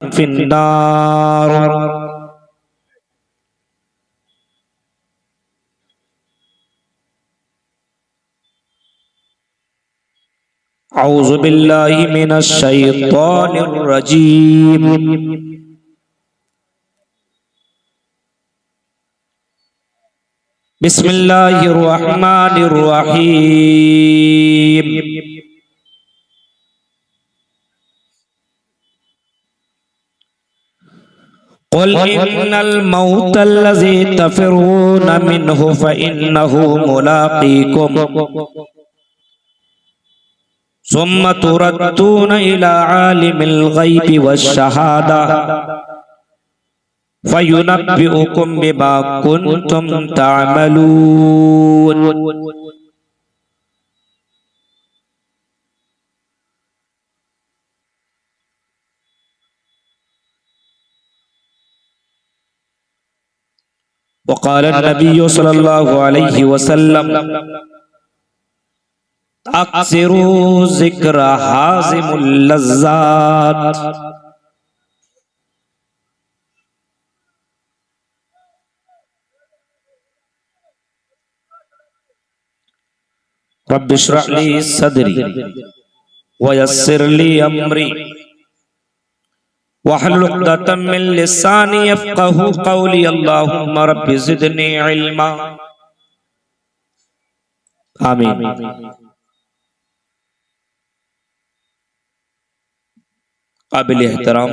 फिन्नार। औज़ु बिल्लाहि मिनश शैतानिर रजीम। बिस्मिल्लाहिर रहमानिर रहीम। क़ुल इन्नल मौतल्लज़ी तफ़िरून मिन्हु फ़इन्नहु मुलाक़ीकुम सुम्मा तुरद्दून इला आलिमिल ग़ैबि वश्शहादा फ़युनब्बिउकुम बिमा कुन्तुम तअमलून। वक़ाल नबी सल्लल्लाहु अलैहि वसल्लम अक्सिरू ज़िक्र हाज़िमुल लज़्ज़ात। रब्बि इश्रह ली सदरी वयस्सिर ली अमरी वहलुल उक़दतम मिन लिसानी यफ़क़हू क़ौली। अल्लाहुम्मा रब्बि ज़िदनी इल्मा। आमीन। काबिल एहतराम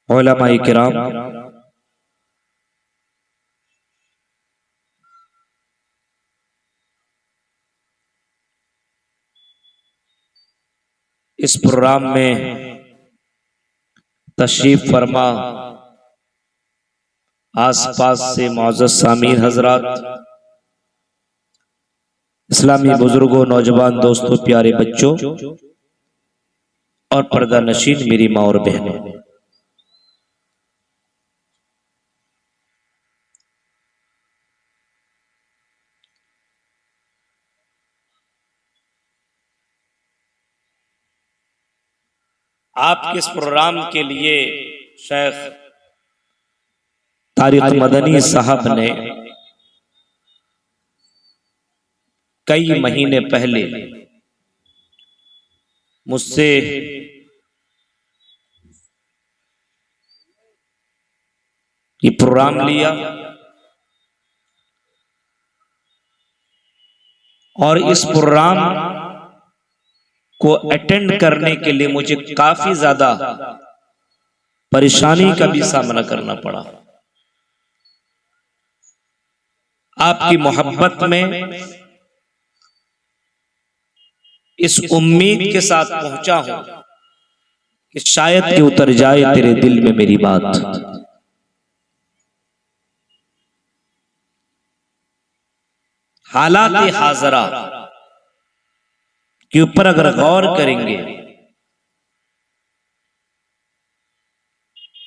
उलमाए किराम, इस प्रोग्राम में तशरीफ फरमा आसपास से मौजूद सामीन हजरात, इस्लामी बुजुर्गों, नौजवान दोस्तों, प्यारे बच्चों और पर्दा नशीन मेरी माँ और बहनों, आपके इस प्रोग्राम के लिए शेख तारिक मदनी साहब ने कई महीने पहले मुझसे ये प्रोग्राम लिया और इस प्रोग्राम को अटेंड करने के लिए मुझे काफी ज्यादा परेशानी का भी सामना करना पड़ा। आपकी मोहब्बत में इस उम्मीद के साथ पहुंचा हूं कि शायद कि उतर जाए तेरे दिल में मेरी बात। हालात हाजरा के ऊपर अगर गौर करेंगे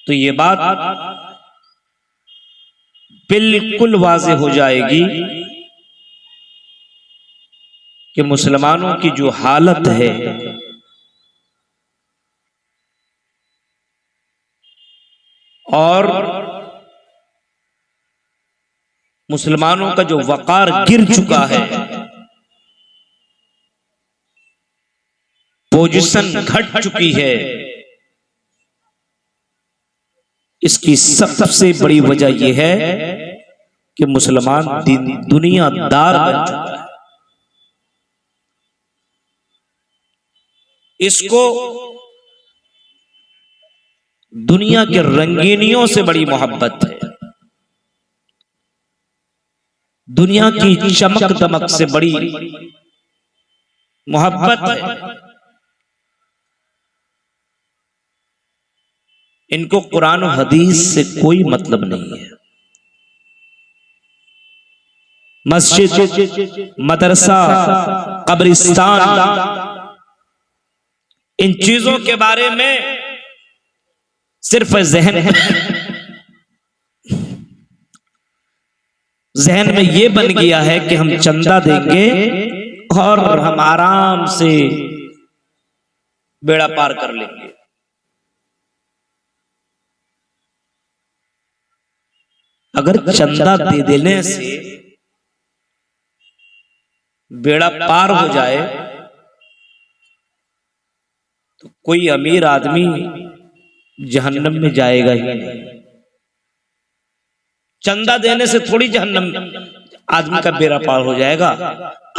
तो ये बात बिल्कुल वाज़ेह हो जाएगी कि मुसलमानों की जो हालत है और मुसलमानों का जो वक़ार गिर चुका है, पोजीशन घट चुकी है, इसकी सबसे बड़ी वजह यह है कि मुसलमान दुनियादार बन चुका है। इसको दुनिया के रंगीनियों से बड़ी मोहब्बत है, दुनिया की चमक दमक से बड़ी मोहब्बत है। इनको कुरान और हदीस से कोई मतलब नहीं है। मस्जिद, मदरसा, कब्रिस्तान, इन चीजों के बारे में सिर्फ जहन में ये बन गया है कि हम चंदा देंगे और हम आराम से बेड़ा पार कर लेंगे। अगर चंदा दे देने से बेड़ा पार हो जाए तो कोई अमीर आदमी जहन्नम में जाएगा ही नहीं। चंदा देने से थोड़ी जहन्नम आदमी का बेड़ा पार हो जाएगा।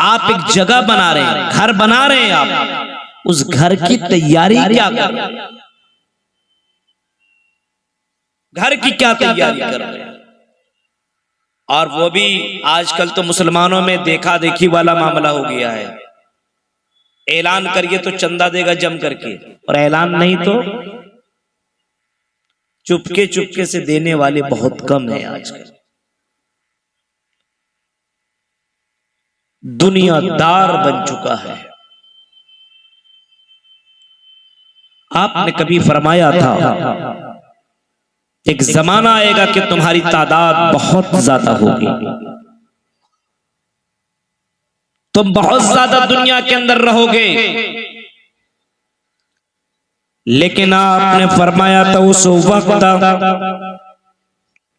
आप एक जगह बना रहे हैं, घर बना रहे हैं, आप उस घर की तैयारी क्या कर रहे हैं? घर की क्या तैयारी कर रहे हैं? और वो भी आजकल तो मुसलमानों में देखा देखी वाला मामला हो गया है। ऐलान करिए तो चंदा देगा जम करके, और ऐलान नहीं तो चुपके चुपके से देने वाले बहुत कम है आजकल। दुनियादार बन चुका है। आपने कभी फरमाया था एक जमाना आएगा कि तुम्हारी तादाद बहुत ज्यादा होगी, तुम बहुत ज्यादा दुनिया के अंदर रहोगे, लेकिन आपने फरमाया था उस वक्त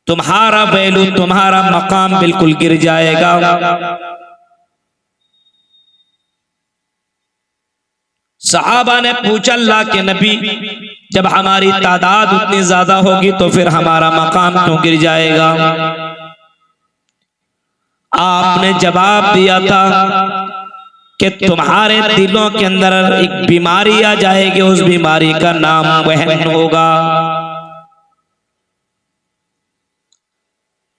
तुम्हारा वैल्यू, तुम्हारा मकाम बिल्कुल गिर जाएगा। सहाबा ने पूछा अल्लाह के नबी, जब हमारी तादाद उतनी ज्यादा होगी तो फिर हमारा मकाम क्यों गिर जाएगा? आपने जवाब दिया था कि तुम्हारे दिलों के अंदर एक बीमारी आ जाएगी, उस बीमारी का नाम वहन होगा।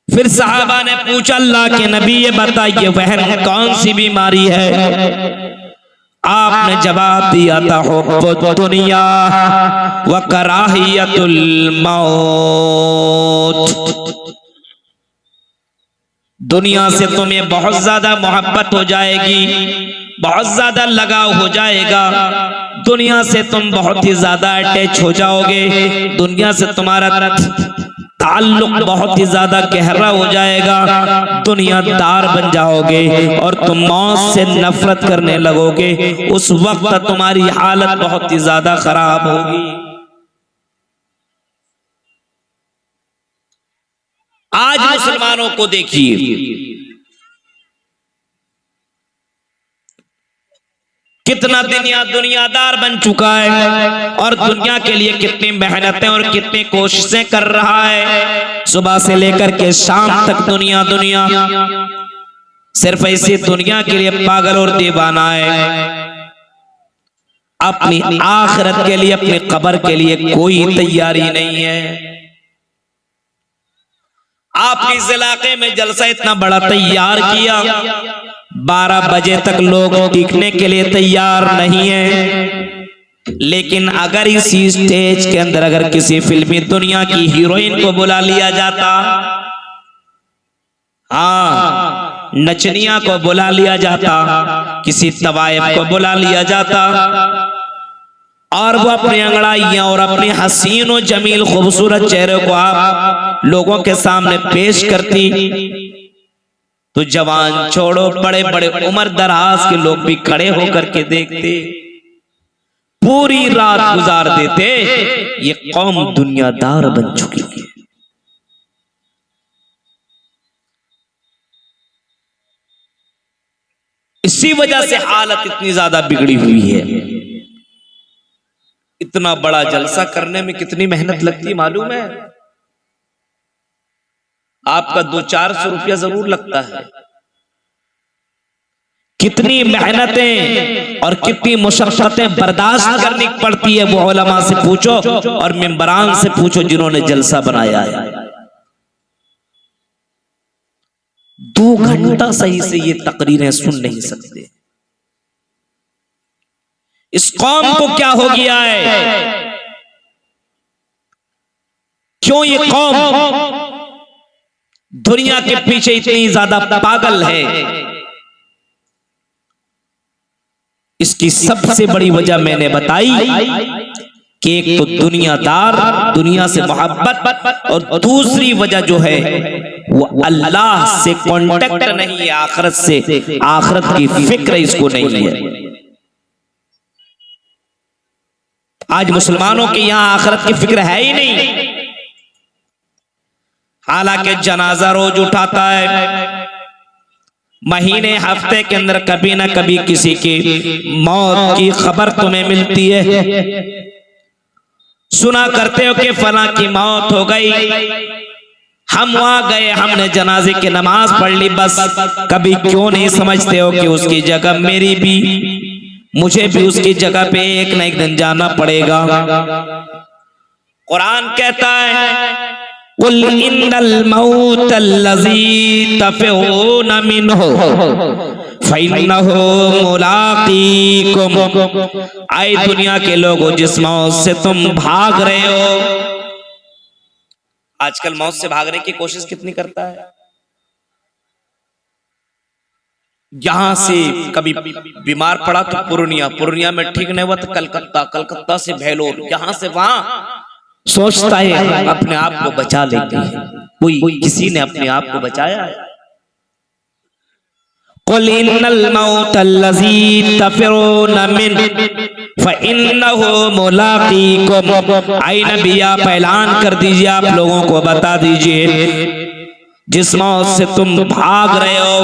फिर सहाबा ने पूछा अल्लाह के नबी ये बताइए वहन कौन सी बीमारी है? आपने जवाब दिया था हुब्बुद दुनिया व कराहियतुल मौत। दुनिया से तुम्हें बहुत ज्यादा मोहब्बत हो जाएगी, बहुत ज्यादा लगाव हो जाएगा, दुनिया से तुम बहुत ही ज्यादा अटैच हो जाओगे, दुनिया से तुम्हारा ताल्लुक बहुत ही ज्यादा गहरा हो जाएगा, दुनियादार बन जाओगे और तुम मौत से नफरत करने लगोगे। उस वक्त तुम्हारी हालत बहुत ही ज्यादा खराब होगी। आज मुसलमानों को देखिए कितना दुनियादार बन चुका है और दुनिया के लिए कितनी मेहनतें और कितनी कोशिशें कर रहा है। सुबह से लेकर के शाम तक दुनिया दुनिया, सिर्फ ऐसी दुनिया के लिए पागल और दीवाना है। अपनी आखिरत के लिए, अपनी कब्र के लिए कोई तैयारी नहीं है। आपने इस इलाके में जलसा इतना बड़ा तैयार किया, 12 बजे तक लोग दिखने के लिए तैयार नहीं है, लेकिन अगर इसी स्टेज के अंदर अगर किसी फिल्मी दुनिया की हीरोइन को बुला लिया जाता, हाँ नचनिया को बुला लिया जाता, किसी तवायफ को बुला लिया जाता और वो अपनी अंगड़ाइयां और अपनी हसीन और जमील खूबसूरत चेहरे को आप लोगों के सामने पेश करती, तो जवान छोड़ो बड़े बड़े उम्र दराज के लोग भी खड़े होकर के देखते, पूरी रात गुजार देते। ये कौम दुनियादार बन चुकी है। इसी वजह से हालत इतनी ज्यादा बिगड़ी हुई है। इतना बड़ा जलसा करने में कितनी मेहनत लगती है मालूम है? आपका 200-400 रुपया जरूर लगता है। कितनी मेहनतें और कितनी मुशक्कतें बर्दाश्त करनी पड़ती है, वो उलमा से पूछो और मिंबरान से पूछो जिन्होंने जलसा बनाया है। 2 घंटा सही से ये तकरीरें सुन नहीं सकते। इस कौम को क्या हो गया है? क्यों ये कौम दुनिया के पीछे इतनी ज्यादा पागल है? इसकी सबसे बड़ी वजह मैंने बताई कि एक तो दुनियादार, दुनिया से मोहब्बत, और दूसरी वजह जो है वो अल्लाह से कांटेक्ट नहीं है, आखिरत से, आखिरत की फिक्र इसको नहीं है। आज मुसलमानों के यहाँ आखिरत की फिक्र है ही नहीं। हालांकि जनाजा रोज उठाता है, महीने हफ्ते के अंदर कभी ना कभी किसी की मौत की खबर तुम्हें मिलती है। सुना करते हो कि फला की मौत हो गई, हम वहां गए, हमने जनाजे की नमाज पढ़ ली, बस कभी क्यों नहीं समझते हो कि उसकी जगह मेरी भी, मुझे भी उसकी जगह पे एक न एक दिन जाना पड़ेगा। कुरान कहता है कुल इन्नल मौतल्लज़ी तफ़िऊन मिन्हु फ़इन्नहु मुलाक़ीकुम। आए दुनिया के लोगों, जिस मौत से तुम भाग रहे हो, आजकल मौत से भागने की कोशिश कितनी करता है। यहां से कभी बीमार पड़ा तो पूर्णिया में ठीक नहीं हुआ तो कलकत्ता से भेलोर, यहां से वहां सोचता है अपने आप को बचा लेते हैं। कोई किसी ने अपने आप को बचाया है। कुल इन्नल मौतल्लज़ी तफ़िरून मिन्हु फ़इन्नहु मुलाक़ीकुम। आई नबी, आप ऐलान कर दीजिए, आप लोगों को बता दीजिए, जिस मौत से तुम भाग रहे हो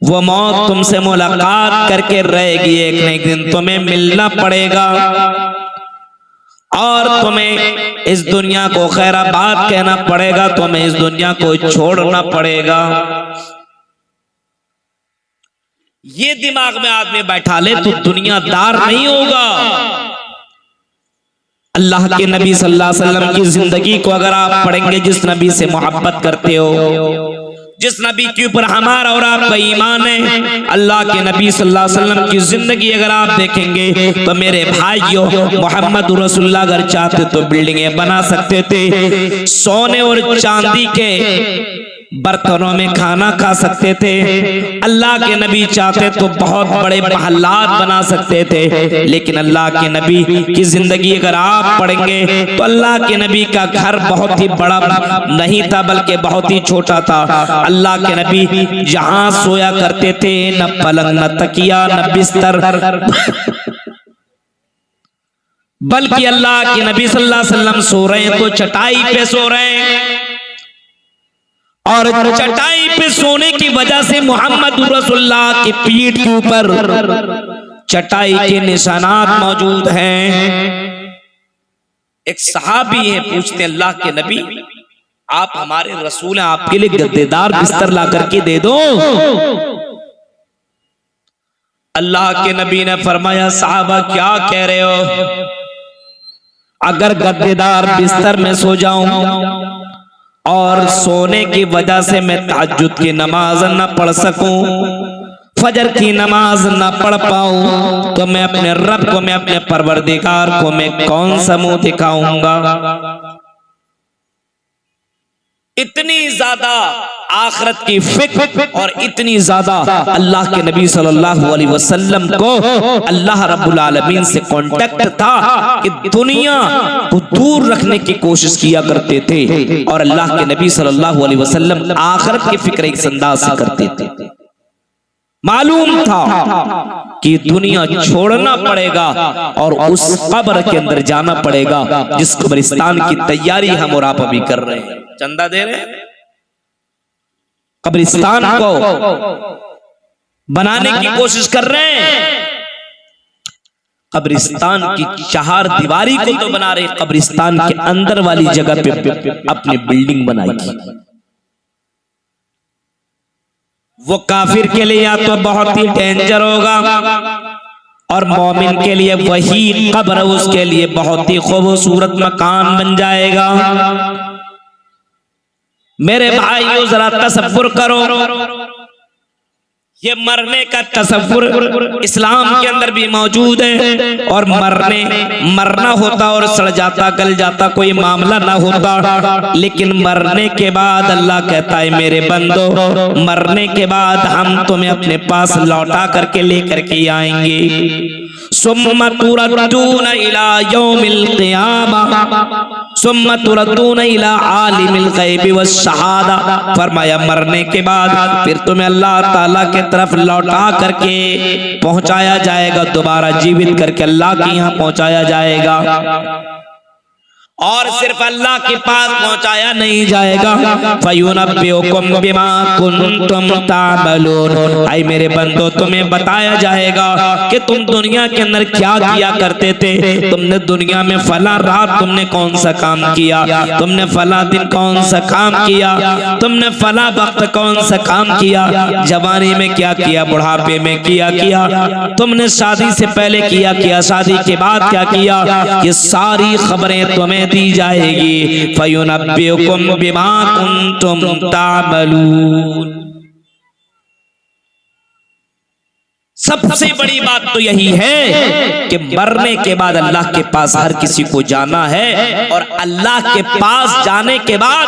वो मौत तुमसे मुलाकात करके रहेगी। एक न एक दिन तुम्हें मिलना पड़ेगा और तुम्हें इस दुनिया को खैराबाद कहना पड़ेगा, तुम्हें इस दुनिया को छोड़ना पड़ेगा। ये दिमाग में आदमी बैठा ले तो दुनियादार नहीं होगा। अल्लाह के नबी सल्लल्लाहु अलैहि वसल्लम की जिंदगी को अगर आप पढ़ेंगे, जिस नबी से मोहब्बत करते हो, जिस नबी के ऊपर हमारा और आपका ईमान है, अल्लाह के नबी सल्लल्लाहु अलैहि वसल्लम की जिंदगी अगर आप देखेंगे तो मेरे भाइयों, मोहम्मद रसूलुल्लाह अगर चाहते तो बिल्डिंगें बना सकते थे, सोने और चांदी के बर्तनों में खाना खा सकते थे। अल्लाह के नबी चाहते तो बहुत बड़े महल्लात बना सकते थे, लेकिन अल्लाह के नबी की जिंदगी अगर आप पढ़ेंगे तो अल्लाह के नबी का घर बहुत ही बड़ा नहीं था, बल्कि बहुत ही छोटा था। अल्लाह के नबी जहां सोया करते थे, न पलंग, न तकिया, न बिस्तर, बल्कि अल्लाह के नबी सल्लल्लाहु अलैहि वसल्लम सो रहे हैं तो चटाई पे सो रहे हैं, और चटाई पे सोने की वजह से मोहम्मद रसूलुल्लाह की पीठ के ऊपर चटाई के निशानात मौजूद हैं। एक सहाबी है, पूछते हैं अल्लाह के नबी, आप हमारे रसूल हैं, आपके लिए गद्देदार बिस्तर ला करके दे दो। अल्लाह के नबी ने फरमाया, साहबा क्या कह रहे हो, अगर गद्देदार बिस्तर में सो जाऊं और सोने की वजह से मैं तहज्जुद की नमाज न पढ़ सकूं, फजर की नमाज न पढ़ पाऊं, तो मैं अपने रब को, मैं अपने परवरदिगार को मैं कौन सा मुंह दिखाऊंगा। इतनी ज्यादा आखिरत की फिक्र और इतनी ज्यादा अल्लाह के नबी सल्लल्लाहु अलैहि वसल्लम को अल्लाह रब्बुल आलमीन से कांटेक्ट था कि दुनिया को दूर रखने की कोशिश किया करते थे, और अल्लाह के नबी सल्लल्लाहु अलैहि वसल्लम आखिरत की फिक्र इस अंदाज से करते थे। मालूम था कि दुनिया छोड़ना पड़ेगा और उस कब्र के अंदर जाना पड़ेगा जिस कब्रिस्तान की तैयारी हम और आप अभी कर रहे हैं, चंदा दे रहे हैं, कब्रिस्तान को बनाने की कोशिश कर रहे हैं। कब्रिस्तान की चार दीवारी को तो बना रहे, कब्रिस्तान के अंदर वाली जगह पे अपनी बिल्डिंग बनाएगी। वो काफिर के लिए या तो बहुत ही डेंजर होगा, और मोमिन के लिए वही कब्र उसके लिए बहुत ही खूबसूरत मकान बन जाएगा। मेरे भाइयों, जरा तसव्वुर करो, ये मरने का तसव्वुर इस्लाम के अंदर भी मौजूद है, और मरना होता और सड़ जाता, गल जाता, कोई मामला ना होता, लेकिन मरने के बाद अल्लाह कहता है, मेरे बंदो, मरने के बाद हम तुम्हें अपने पास लौटा करके लेकर के आएंगे। सुम्मा तुरद्दून इला यौमिल क़ियामा सुम्मा तुरद्दून इला आलिमिल ग़ैबि वश्शहादा। फरमाया मरने के बाद फिर तुम्हें अल्लाह ताला के तरफ लौटा करके पहुंचाया जाएगा, दोबारा जीवित करके अल्लाह के यहाँ पहुंचाया जाएगा। और सिर्फ अल्लाह के पास पहुंचाया नहीं जाएगा, फयुनब्बिउकुम बिमा कुंतुम तामलून। आई मेरे बंदो, तुम्हें बताया जाएगा कि तुम दुनिया के अंदर क्या किया करते थे। तुमने दुनिया में फला रात तुमने कौन सा काम किया, तुमने फला दिन कौन सा काम किया, तुमने फला वक्त कौन सा काम किया, जवानी में क्या किया, बुढ़ापे में क्या किया, तुमने शादी से पहले किया, शादी के बाद क्या किया, ये सारी खबरें तुम्हें दी जाएगी। फयुनब्बिउकुम बिमा कुंतुम तामलून। सबसे बड़ी बात तो यही है कि मरने के बाद अल्लाह के पास हर किसी को जाना है, और अल्लाह के पास जाने के बाद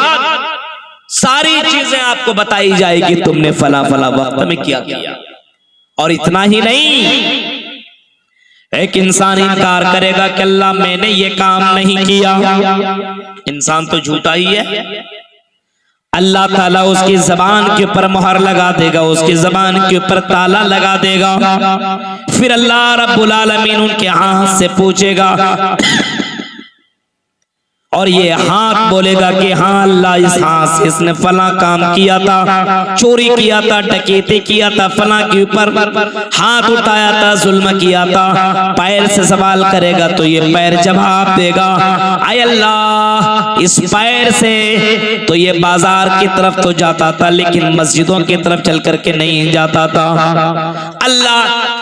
सारी चीजें आपको बताई जाएगी, तुमने फला फला वक्त में क्या किया। और इतना ही नहीं, एक इंसान इनकार करेगा कि अल्लाह मैंने ये काम नहीं किया, इंसान तो झूठा ही है। अल्लाह ताला उसकी जबान के ऊपर मुहर लगा देगा, उसकी जबान के ऊपर ताला लगा देगा। फिर अल्लाह रब्बुल आलमीन उनके हाथ से पूछेगा, और ये हाथ बोलेगा कि हाँ अल्लाह, इस हाथ से इसने फला काम किया था, चोरी किया था, डकैती किया था, फला के ऊपर हाथ उठाया था, जुल्म किया था। पैर से सवाल करेगा तो ये पैर जवाब देगा, आय अल्लाह, इस पैर से तो ये बाजार की तरफ तो जाता था, लेकिन मस्जिदों की तरफ चल करके नहीं जाता था। अल्लाह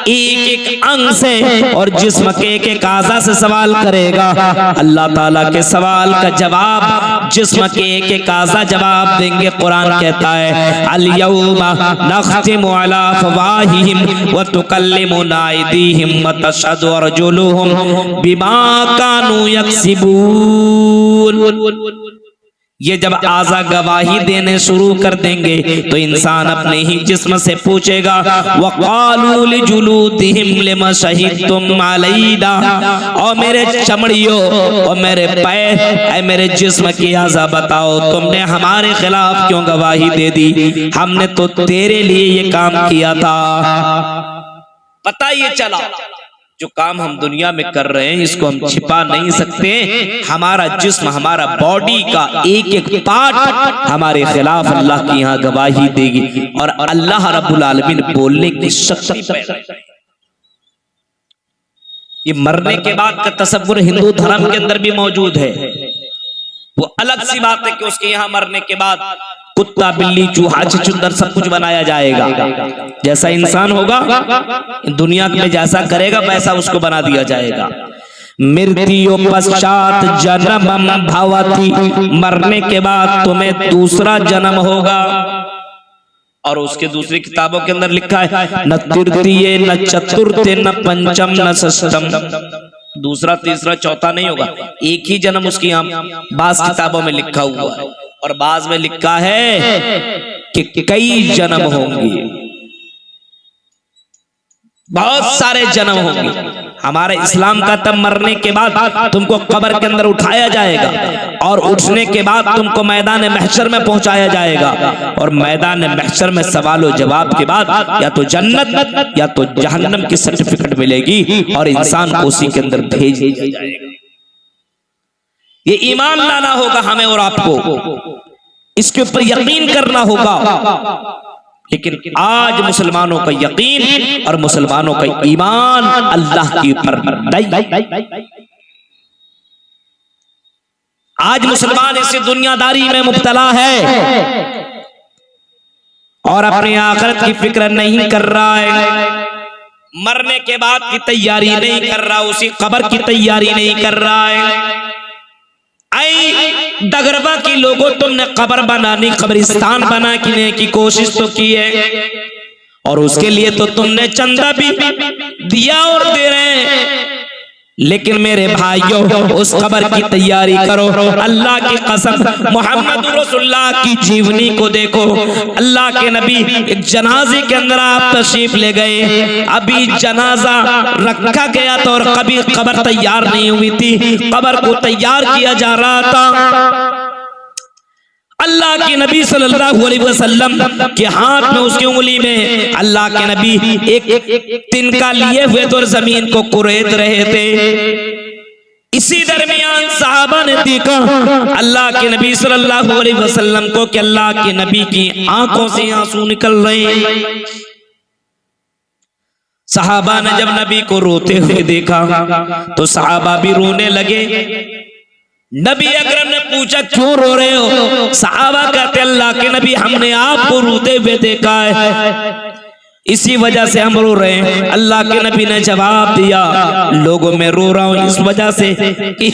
एक एक अंग से और जिस्म के एक एक आज़ा से सवाल करेगा। अल्लाह ताला के सवाल का जवाब जिस्म के एक एक आज़ा जवाब देंगे। कुरान कहता है, अल यौमा नख्तिमु अला अफ़वाहिहिम व तुकल्लिमुना अयदीहिम व तशहदु अर्जुलुहुम बिमा कानू यक्सिबून। ये जब आज़ा गवाही देने शुरू कर देंगे तो इंसान अपने ही जिस्म से पूछेगा, वक़ालू लिजुलूदिहिम लिमा शहीदतुम अलैना, और मेरे चमड़ियों और मेरे पैर, ऐ मेरे जिस्म की आज़ा बताओ, तुमने हमारे खिलाफ क्यों गवाही दे दी, हमने तो तेरे लिए ये काम किया था। पता ये चला जो काम हम दुनिया में कर रहे हैं इसको हम छिपा नहीं सकते। हमारा जिस्म, हमारा बॉडी का एक एक पार्ट हमारे खिलाफ अल्लाह की यहाँ गवाही देगी, और अल्लाह रब्बुल आलमीन बोलने की शक्ति पैदा करेगी। ये मरने के बाद का तसव्वुर हिंदू धर्म के अंदर भी मौजूद है। वो अलग सी बात है कि उसके यहाँ मरने के बाद कुत्ता, बिल्ली, चूहा, चुंदर सब कुछ बनाया जाएगा। जैसा इंसान होगा दुनिया में जैसा करेगा वैसा उसको बना दिया जाएगा। मृत्यु पश्चात जन्मम भवति, मरने के बाद तुम्हें दूसरा जन्म होगा। और उसके दूसरी किताबों के अंदर लिखा है, न तृतीय न चतुर्थ न पंचम न षष्ठम, दूसरा तीसरा चौथा नहीं होगा, एक ही जन्म उसकी यहाँ बास किताबों में लिखा हुआ है। और बाज में लिखा है कि कई जन्म होंगे, बहुत सारे जन्म होंगे। हमारे इस्लाम का तब मरने के बाद तुमको कब्र के अंदर उठाया जाएगा, और उठने के बाद तुमको मैदान महशर में पहुंचाया जाएगा, और मैदान महशर में सवाल और जवाब के बाद या तो जन्नत या तो जहन्नम की सर्टिफिकेट मिलेगी, और इंसान को उसी के अंदर भेज दिया जाएगा। ये ईमान लाना होगा हमें और आपको, इसके ऊपर यकीन करना होगा। लेकिन आज मुसलमानों का यकीन और मुसलमानों का ईमान अल्लाह के ऊपर नहीं। आज मुसलमान इसी दुनियादारी में मुब्तला है और अपनी आखिरत की फिक्र नहीं कर रहा है, मरने के बाद की तैयारी नहीं कर रहा, उसी कब्र की तैयारी नहीं कर रहा है। आई डगरवा की लोगों, तुमने कब्र बनानी, कब्रिस्तान बनाने की कोशिश तो की है, और उसके लिए तो तुमने चंदा भी दिया और दे रहे हैं, लेकिन मेरे भाइयों उस कब्र की तैयारी करो। अल्लाह की कसम, मोहम्मद रसूलुल्लाह की जीवनी को देखो। अल्लाह के नबी एक जनाजे के अंदर आप तशरीफ ले गए, अभी जनाजा रखा गया था और कभी कब्र तैयार नहीं हुई थी, कब्र को तैयार किया जा रहा था। अल्लाह के नबी सल्लल्लाहु अलैहि वसल्लम के हाथ में, उसकी उंगली में अल्लाह के नबी एक तिनका लिए हुए तो जमीन को कुरेद रहे थे। इसी दरमियान सहाबा ने देखा अल्लाह के नबी सल्लल्लाहु अलैहि वसल्लम को कि अल्लाह के नबी की आंखों से आंसू निकल रहे हैं। सहाबा ने जब नबी को रोते हुए देखा तो सहाबा भी रोने लगे। नबी अकरम ने पूछा क्यों रो रहे हो? सहाबा कहते अल्लाह के नबी हमने आपको रोते हुए देखा है, इसी वजह से हम रो रहे हैं। अल्लाह के नबी ने जवाब दिया लोगों में रो रहा हूं इस वजह से कि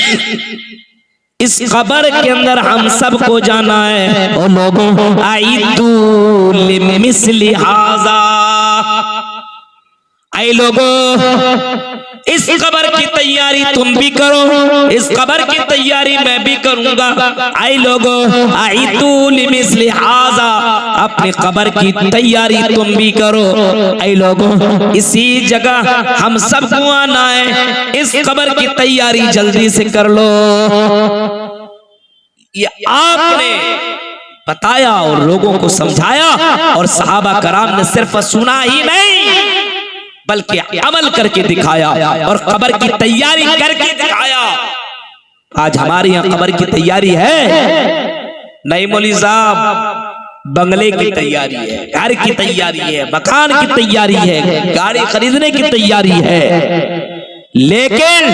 इस कब्र के अंदर हम सबको जाना है। ओ लोगों आइदू लिमिस्ली हाजा, आई लोगों इस कब्र की तैयारी तुम भी करो, इस कब्र की तैयारी मैं भी करूंगा। आई लोगों आइतू लिमिस्ली हाजा, अपनी कब्र की तैयारी तुम भी करो। आई लोगों इसी जगह हम सबको आना है, इस कब्र की तैयारी जल्दी से कर लो। ये आपने बताया और लोगों को समझाया, और सहाबा कराम ने सिर्फ सुना ही नहीं बल्कि अमल करके दिखाया और कब्र की तैयारी करके दिखाया। आज हमारे यहाँ कब्र की तैयारी है नहीं मौलवी साहब, बंगले की तैयारी है, घर की तैयारी है, मकान की तैयारी है, गाड़ी खरीदने की तैयारी है, लेकिन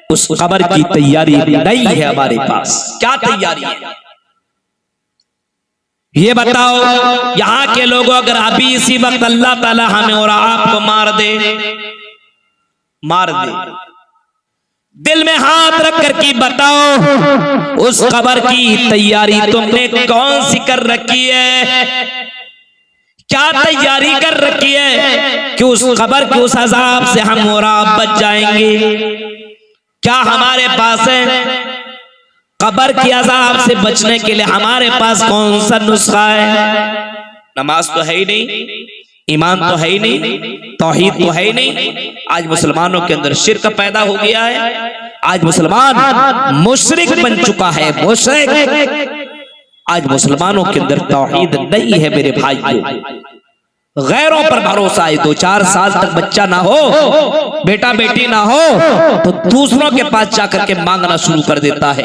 उस कब्र की तैयारी नहीं है हमारे पास। क्या तैयारी है ये बताओ? यहाँ के लोगों अगर अभी इसी वक्त अल्लाह ताला हमें और आपको मार दे, दिल में हाथ रख कर के बताओ उस कब्र की तैयारी तुमने कौन सी कर रखी है? क्या तैयारी कर रखी है कि उस कब्र के उस अजाब से हम और आप बच जाएंगे? क्या हमारे पास है? कब्र के अजाब से बचने के लिए हमारे पास कौन सा नुस्खा है? नमाज तो है ही नहीं, ईमान तो है ही नहीं, तौहीद तो है ही नहीं। आज मुसलमानों के अंदर शिर्क पैदा हो गया है, आज मुसलमान मुशरिक बन चुका है, मुशरिक। आज मुसलमानों के अंदर तौहीद नहीं है मेरे भाइयों। गैरों पर भरोसा है, 2-4 साल तक बच्चा ना हो, बेटा बेटी ना हो, तो दूसरों के पास जाकर के मांगना शुरू कर देता है।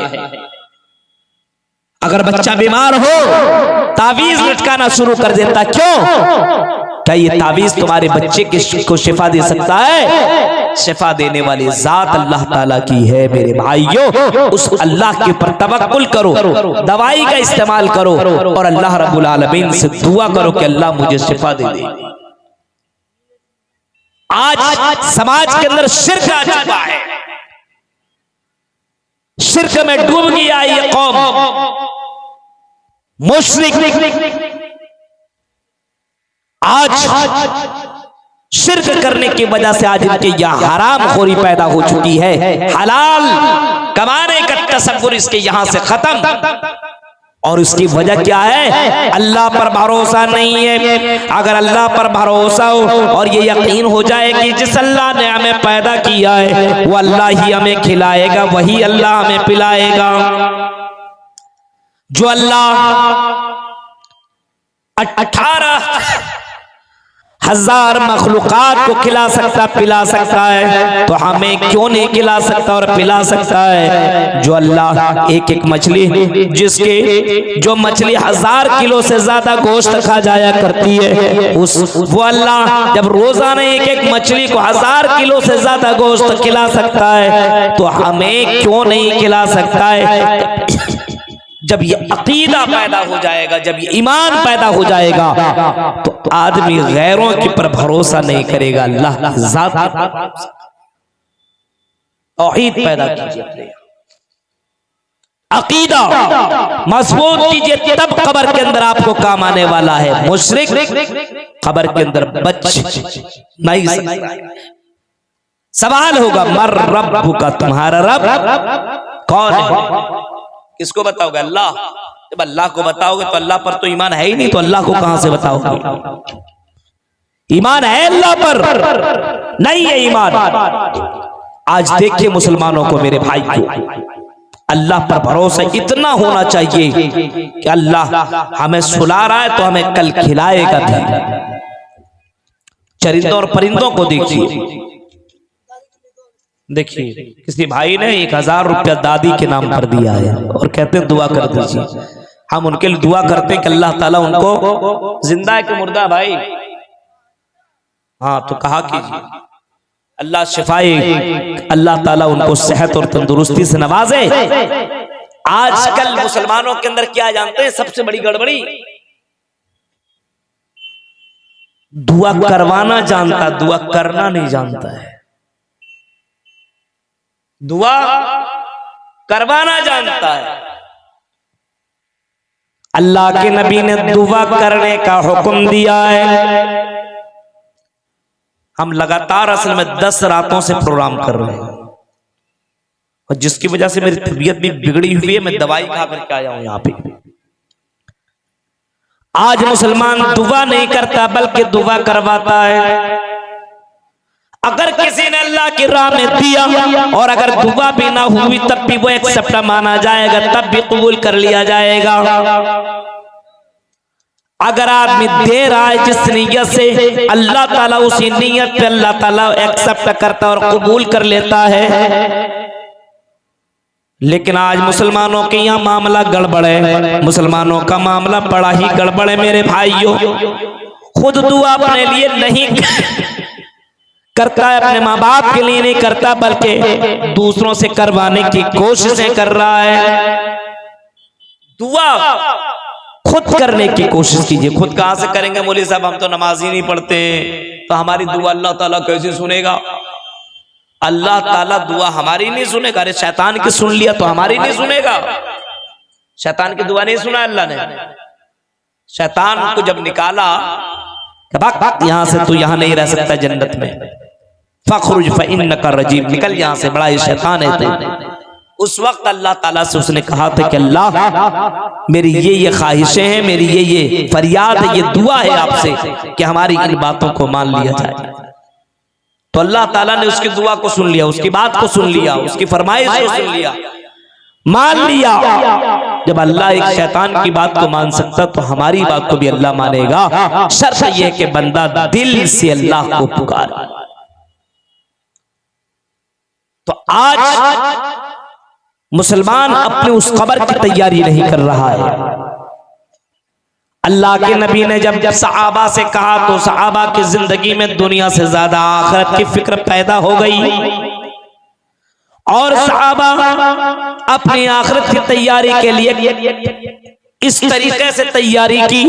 अगर बच्चा बीमार हो तावीज लटकाना शुरू कर देता। क्यों? क्या ये तावीज तुम्हारे बच्चे को शिफा दे सकता है? शिफा देने वाली जात अल्लाह ताला की है मेरे भाइयों। उस अल्लाह के ऊपर तवक्कुल करो, दवाई का इस्तेमाल करो और अल्लाह रब्बुल आलमीन से दुआ करो कि अल्लाह मुझे शिफा दे दे। आज समाज के अंदर शिर्क आ चुका है, शिर्क में डूब गया ये कौम, मुशरिक। आज शिर्क करने की वजह से आज इनके यहाँ हराम खोरी पैदा हो चुकी है, हलाल कमाने का तसव्वुर इसके यहाँ से खत्म। और उसकी वजह क्या है? अल्लाह पर भरोसा नहीं है। अगर अल्लाह पर भरोसा हो और ये यकीन हो जाए कि जिस अल्लाह ने हमें पैदा किया है वो अल्लाह ही हमें खिलाएगा, वही अल्लाह हमें पिलाएगा। जो अल्लाह 18,000 मखलूकात को खिला सकता पिला सकता है, तो हमें क्यों नहीं खिला सकता और पिला सकता है? जो अल्लाह एक मछली, जिसके जो मछली 1000 किलो से ज्यादा गोश्त खा जाया करती है, वो अल्लाह जब रोजाना एक मछली को 1000 किलो से ज्यादा गोश्त खिला सकता है, तो हमें क्यों नहीं खिला सकता है? जब ये अकीदा पैदा हो जाएगा, जब ये ईमान पैदा हो जाएगा, तो आदमी गैरों के पर भरोसा नहीं करेगा, अल्लाह की जात पर तौहीद पैदा कीजिए, अकीदा मजबूत कीजिए, तब कब्र के अंदर आपको काम आने वाला है। मुशरिक कब्र के अंदर बच नहीं सकता। सवाल होगा मर रब्बुका, तुम्हारा रब कौन है? किसको बताओगे? अल्लाह। जब अल्लाह को बताओगे तो अल्लाह पर तो ईमान है ही नहीं, तो अल्लाह को कहां से बताओगे? ईमान है अल्लाह पर? नहीं है ईमान। आज देखिए मुसलमानों को, मेरे भाई को, अल्लाह पर भरोसा इतना होना चाहिए कि अल्लाह हमें सुला रहा है तो हमें कल खिलाएगा भी। चरिंदों और परिंदों को देखिए किसी भाई ने 1000 रुपया दादी के नाम पर दिया है और कहते हैं दुआ कर दीजिए। हम उनके लिए दुआ करते हैं कि अल्लाह ताला उनको, जिंदा है कि मुर्दा भाई? हाँ, तो कहा कीजिए अल्लाह शिफाए, अल्लाह ताला उनको सेहत और तंदुरुस्ती से नवाजे। आजकल मुसलमानों के अंदर क्या जानते हैं सबसे बड़ी गड़बड़ी? दुआ करवाना जानता, दुआ करना नहीं जानता है। दुआ करवाना जानता है। अल्लाह के नबी ने दुआ करने का हुक्म दिया है। हम लगातार असल में 10 रातों से प्रोग्राम कर रहे हैं और जिसकी वजह से मेरी तबीयत भी बिगड़ी हुई है। मैं दवाई खा करके आया हूं यहाँ पे। आज मुसलमान दुआ नहीं करता बल्कि दुआ करवाता है। अगर किसी ने अल्लाह की राह में दिया और अगर दुआ भी ना हुई तब भी वो एक्सेप्ट माना जाएगा, तब भी कबूल कर लिया जाएगा। अगर आदमी दे रहा है जिस नीयत से, अल्लाह ताला उसी नीयत पे अल्लाह ताला एक्सेप्ट करता और कबूल कर लेता है। लेकिन आज मुसलमानों के यहाँ मामला गड़बड़ है। मुसलमानों का मामला बड़ा ही गड़बड़ है मेरे भाइयों। खुद दुआ अपने लिए नहीं करता है, अपने माँ बाप के लिए नहीं करता, बल्कि दूसरों से करवाने की कोशिशें कर रहा है। दुआ खुद करने की कोशिश कीजिए। खुद कहां से करेंगे? मौलवी साहब हम तो नमाज ही नहीं पढ़ते, तो हमारी दुआ अल्लाह ताला कैसे सुनेगा? अल्लाह ताला दुआ हमारी नहीं सुनेगा। अरे शैतान की सुन लिया तो हमारी नहीं सुनेगा? शैतान की दुआ नहीं सुना अल्लाह ने। शैतान को जब निकाला, यहां से तू यहां नहीं रह सकता जन्नत में, फखरुज फइन्नका रजीम, निकल यहां से, बड़ा ये शैतान है तू। उस वक्त अल्लाह ताला से उसने कहा था कि अल्लाह मेरी ये ख्वाहिशें हैं, मेरी ये फरियाद है, ये दुआ है आपसे कि हमारी इन बातों को मान लिया जाए। तो अल्लाह ताला ने उसकी दुआ को सुन लिया, उसकी बात को सुन लिया, उसकी फरमाइश को सुन लिया, मान लिया। जब अल्लाह एक शैतान की बात को मान सकता तो हमारी बात को भी अल्लाह मानेगा। शर्त यह कि बंदा दिल से अल्लाह को पुकारे। तो आज मुसलमान अपनी उस कब्र की तैयारी नहीं कर रहा है। अल्लाह के नबी ने जब सहाबा से कहा तो सहाबा की जिंदगी में दुनिया से ज्यादा आखिरत की फिक्र पैदा हो गई और सहाबा अपनी आखिरत की तैयारी के लिए इस तरीके से तैयारी की।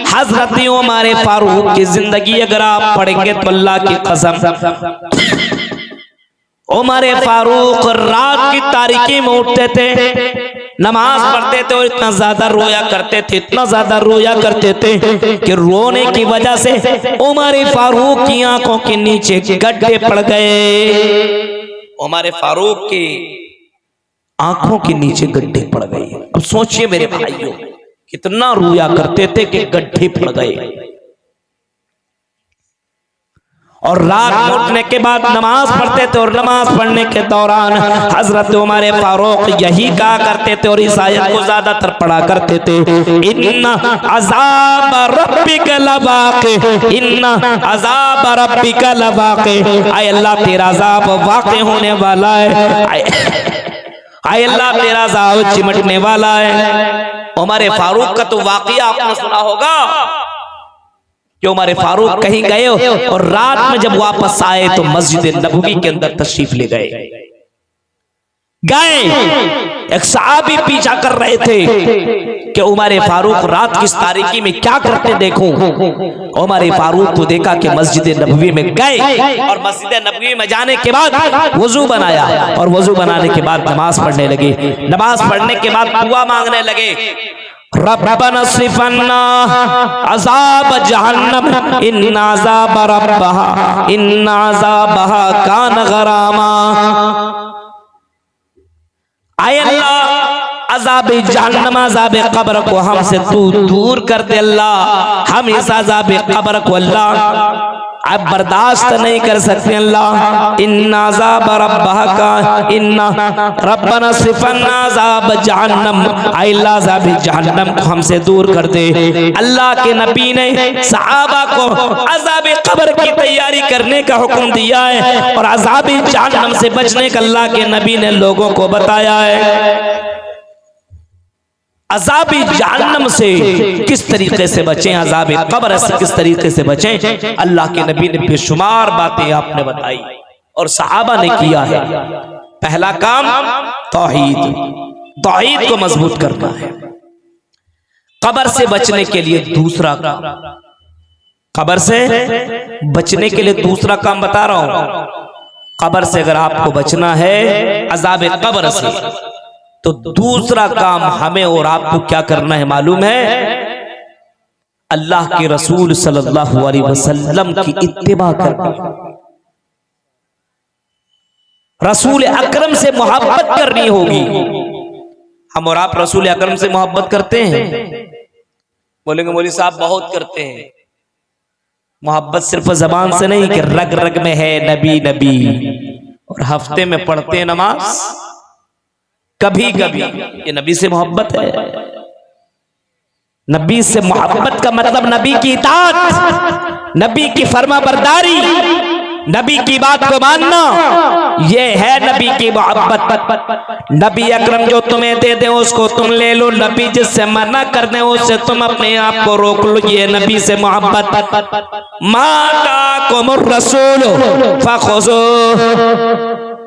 हजरत उमर फारूक की जिंदगी अगर आप पढ़ेंगे तो अल्लाह की कसम, उमर फारूक रात की तारीकी में उठते थे, नमाज पढ़ते थे और इतना ज्यादा रोया करते थे, इतना ज्यादा रोया करते थे कि रोने की वजह से उमर फारूक की आंखों के नीचे गड्ढे पड़ गए। उमर फारूक की आंखों के नीचे गड्ढे पड़ गए। अब सोचिए मेरे भाइयों, कितना रोया करते थे कि गड्ढे पड़ गए। और रात में उठने के बाद नमाज पढ़ते थे और नमाज पढ़ने के दौरान हजरत उमर फारूक यही कहा करते थे और इस आयत को ज्यादातर पढ़ा करते थे, इन्ना अज़ाब रब्बिका लवाक़ि, इन्ना अज़ाब रब्बिका लवाक़ि, आय अल्लाह तेरा अज़ाब वाक़े होने वाला है, आय अल्लाह तेरा अज़ाब चिमटने वाला है। उमर फारूक का तो वाक़या आपने सुना होगा कि उमर फारूक कहीं गए और रात में जब वापस आए तो मस्जिद नबवी के अंदर तशरीफ ले गए। एक सहाबी पीछा कर रहे थे कि उमर फारूक रात की तारीकी में क्या करते देखूं। उमर फारूक को देखा कि मस्जिद नबवी में गए और मस्जिद नबवी में जाने के बाद वजू बनाया और वजू बनाने के बाद नमाज पढ़ने लगे। नमाज पढ़ने के बाद दुआ मांगने लगे रब्बना सिफन्ना अज़ाब जहन्नम इन्ना अज़ाब रब्बहा इन्ना अज़ाबहा कान गरामा। आय अल्लाह अज़ाब जहन्नम अज़ाब कब्र को हमसे तू दूर कर दे अल्लाह। हम इस अज़ाब कब्र को अल्लाह अब बर्दाश्त नहीं कर सकते अल्लाह। इन्ना अज़ाब रब्बहा का इन्ना रब्बना सिफन्ना अज़ाब जहन्नम, अल्लाह अज़ाब जहन्नम को हमसे दूर कर दे। अल्लाह के नबी ने सहाबा को अज़ाब कब्र की तैयारी करने का हुक्म दिया है और अज़ाब जहन्नम से बचने का अल्लाह के नबी ने लोगों को बताया है। अज़ाब जहन्नम से किस तरीके से बचें, अज़ाब कब्र से किस तरीके से बचें, अल्लाह के नबी ने बेशुमार बातें आपने बताई और सहाबा ने किया है। पहला काम तौहीद, तौहीद को मजबूत करना है। कब्र से बचने के लिए दूसरा काम, कब्र से बचने के लिए दूसरा काम बता रहा हूं। कब्र से अगर आपको बचना है अज़ाब कब्र से, तो दूसरा काम हमें और आपको क्या करना है मालूम है? अल्लाह के रसूल सल्लल्लाहु अलैहि वसल्लम की इत्तिबा करनी, रसूल अकरम से मोहब्बत करनी होगी। हम और आप रसूल अकरम से मोहब्बत करते हैं? बोलेंगे मौलवी साहब बहुत करते हैं। मोहब्बत सिर्फ जबान से नहीं कि रग रग में है नबी नबी, और हफ्ते में पढ़ते हैं नमाज कभी कभी, ये नबी से मोहब्बत है। नबी से मोहब्बत का मतलब नबी की इताअत, नबी की फर्मा बरदारी, नबी की बात को मानना, ये है नबी की मोहब्बत। नबी अकरम जो तुम्हें दे दे उसको तुम ले लो, नबी जिससे मना कर दे उससे तुम अपने आप को रोक लो, ये नबी से मोहब्बत। माताकुमुर रसूल फखुज़ू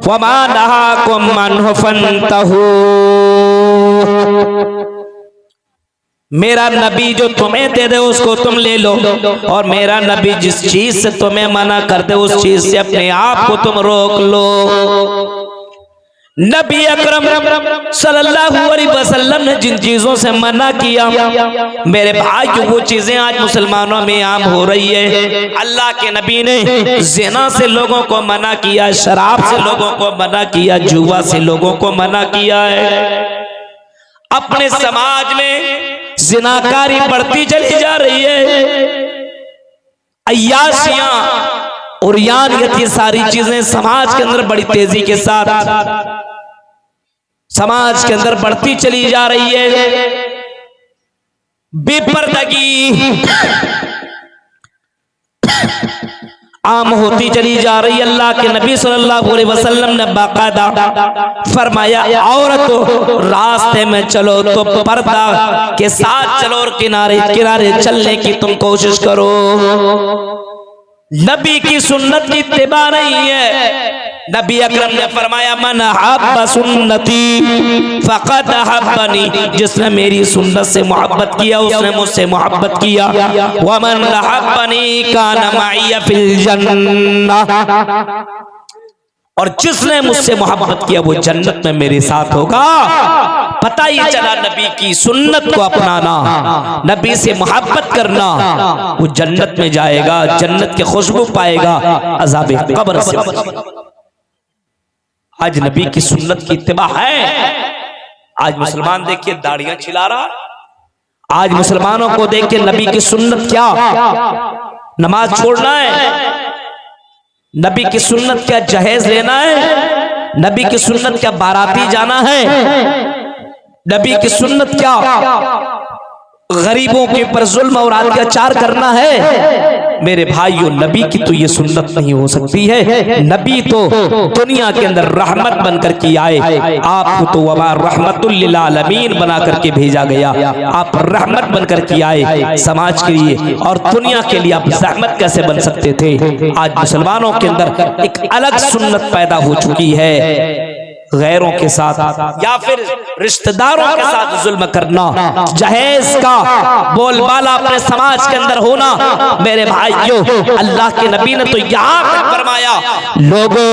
वमा नहाकुम अन्हु फंतहू। मेरा नबी जो तुम्हें दे दे उसको तुम ले लो, और मेरा नबी जिस चीज से तुम्हें मना कर दे उस चीज से अपने आप को तुम रोक लो। नबी अकरम सल्लल्लाहु अलैहि वसल्लम ने जिन चीजों से मना किया मेरे भाइयों, वो चीजें आज मुसलमानों में आम हो रही है। अल्लाह के नबी ने ज़िना से लोगों को मना किया, शराब से लोगों को मना किया, जुआ से लोगों को मना किया है। अपने समाज में ज़िनाकारी बढ़ती चली जा रही है, अय्याशियां और यानियत, ये सारी चीजें समाज के अंदर बड़ी तेजी के साथ समाज के अंदर बढ़ती चली जा रही है। बेपर्दगी आम होती चली जा रही है। अल्लाह के नबी सल्लल्लाहु अलैहि वसल्लम ने बाकायदा फरमाया, औरतों रास्ते में चलो तो पर्दा के साथ चलो और किनारे किनारे चलने की तुम कोशिश करो। नबी की सुन्नत की इत्तिबा नहीं है। नबी अकरम ने फरमाया, मन अहब्ब सुन्नती फ़क़द अहब्बनी, जिसने मेरी सुन्नत से मोहब्बत किया उसने मुझसे मोहब्बत किया। वमन अहब्बनी कान मइया फिल जन्नह, और जिसने मुझसे मोहब्बत किया वो जन्नत में मेरे साथ होगा। पता ही चला नबी की सुन्नत को अपनाना, नबी से मोहब्बत करना, वो जन्नत में जाएगा, जन्नत की खुशबू पाएगा, अज़ाब कब्र से बचेगा। आज नबी की सुन्नत की इत्तिबा है। आज मुसलमान देखिए दाढ़ियां छिला रहा, आज मुसलमानों को देख के नबी की सुन्नत क्या, नमाज छोड़ना है, नबी की सुन्नत क्या जहेज लेना है, नबी की सुन्नत क्या बाराती जाना है, नबी की सुन्नत क्या गरीबों के ऊपर जुल्म और अत्याचार करना है। मेरे भाइयों, नबी की तो ये सुन्नत नहीं हो सकती है। नबी तो दुनिया के अंदर रहमत बनकर के आए, आपको तो वमा रहमतुल लिल आलमीन बना करके भेजा गया। आप रहमत बनकर के आए समाज के लिए, और दुनिया के लिए आप रहमत कैसे बन सकते थे? आज मुसलमानों के अंदर एक अलग सुन्नत पैदा हो चुकी है, गैरों के साथ या फिर रिश्तेदारों के साथ जुल्म करना, जहेज का बोलबाला अपने समाज के अंदर होना। मेरे भाइयों, अल्लाह के नबी ने तो यहाँ तक फरमाया, लोगों